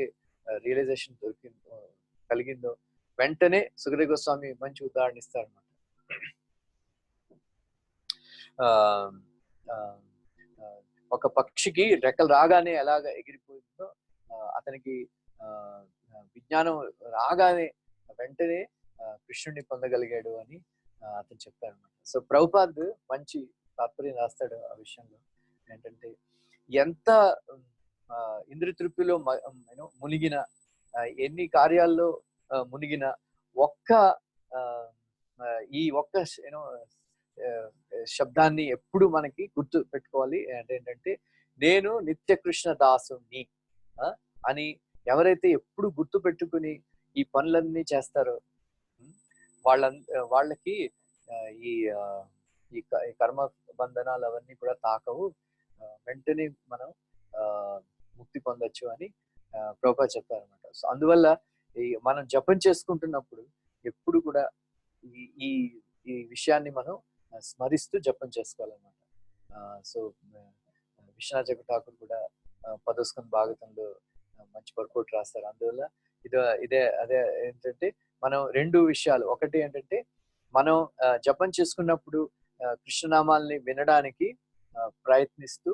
Speaker 1: రియలైజేషన్ కలిగిందో వెంటనే సుఖదేవ గోస్వామి మంచి ఉదాహరణ ఇస్తారన్నమాట. ఒక పక్షికి రెక్కలు రాగానే ఎలాగ ఎగిరిపోయిందో అతనికి విజ్ఞానం రాగానే వెంటనే కృష్ణుడిని పొందగలిగాడు అని అతను చెప్పారు అనమాట. సో ప్రభుపాద్ మంచి తాత్పర్యం రాస్తాడు ఆ విషయంలో. ఏంటంటే ఎంత ఇంద్రతృప్తిలో మునిగిన, ఎన్ని కార్యాల్లో మునిగిన ఈ ఒక్క శబ్దాన్ని ఎప్పుడు మనకి గుర్తు పెట్టుకోవాలి. ఏంటంటే నేను నిత్య కృష్ణ దాసుని అని ఎవరైతే ఎప్పుడు గుర్తు పెట్టుకుని ఈ పనులన్నీ చేస్తారో వాళ్ళకి ఈ కర్మ బంధనాలు అవన్నీ కూడా తాకవు, వెంటనే మనం ముక్తి పొందొచ్చు అని ప్రభుపాద చెప్పారన్నమాట. సో అందువల్ల మనం జపం చేసుకుంటున్నప్పుడు ఎప్పుడు కూడా ఈ విషయాన్ని మనం స్మరిస్తూ జపం చేసుకోవాలన్నమాట. సో విశ్వనాథ జగ ఠాకూర్ కూడా 10వ స్కంద భాగవతంలో మంచి పర్కోట్ రాస్తారు. అందువల్ల అదే ఏంటంటే మనం రెండు విషయాలు, ఒకటి ఏంటంటే మనం జపం చేసుకున్నప్పుడు కృష్ణనామాల్ని వినడానికి ప్రయత్నిస్తూ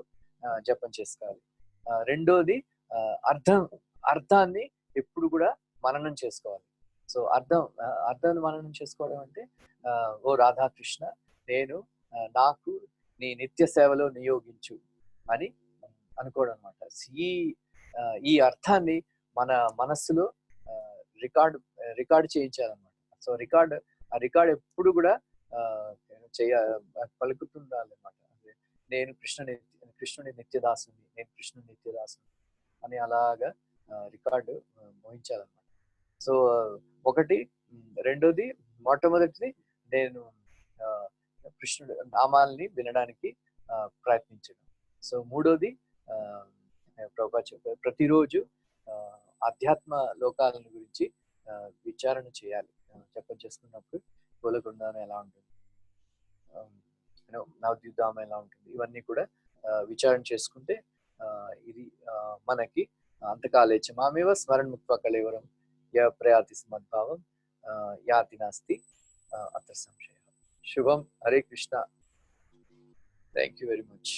Speaker 1: జపం చేసుకోవాలి. రెండోది అర్థాన్ని ఎప్పుడు కూడా మననం చేసుకోవాలి. సో అర్థాన్ని మననం చేసుకోవడం అంటే ఓ రాధాకృష్ణ నేను నాకు నీ నిత్య సేవలో నియోగించు అని అనుకోవడం అనమాట. ఈ అర్థాన్ని మన మనస్సులో రికార్డ్ చేయించాలన్నమాట. సో ఆ రికార్డ్ ఎప్పుడు కూడా పలుకుతుండాలన్నమాట. నేను కృష్ణుని నిత్యదాసుని, నేను కృష్ణుని నిత్యదాసుని అని అలాగా రికార్డు మోహించాలన్నమాట. సో ఒకటి. రెండోది, మొట్టమొదటిది నేను కృష్ణుడు నామాల్ని వినడానికి ప్రయత్నించడం. సో మూడోది ప్రభుపాద చెప్పారు, ప్రతిరోజు ఆధ్యాత్మ లోకాలను గురించి విచారణ చేయాలి. జపం చేసుకున్నప్పుడు గోలకొండ ఎలా ఉంటుంది, నవద్వీపధామం ఎలా ఉంటుంది, ఇవన్నీ కూడా విచారణ చేసుకుంటే ఇది మనకి అంతకాలే చ మామేవ స్మరణ ముక్త్వా కళేవరం య ప్రయాతి సమద్భావం యాతి నాస్తి అత్ర సంశయ. శుభం. Hare Krishna. Thank you very much.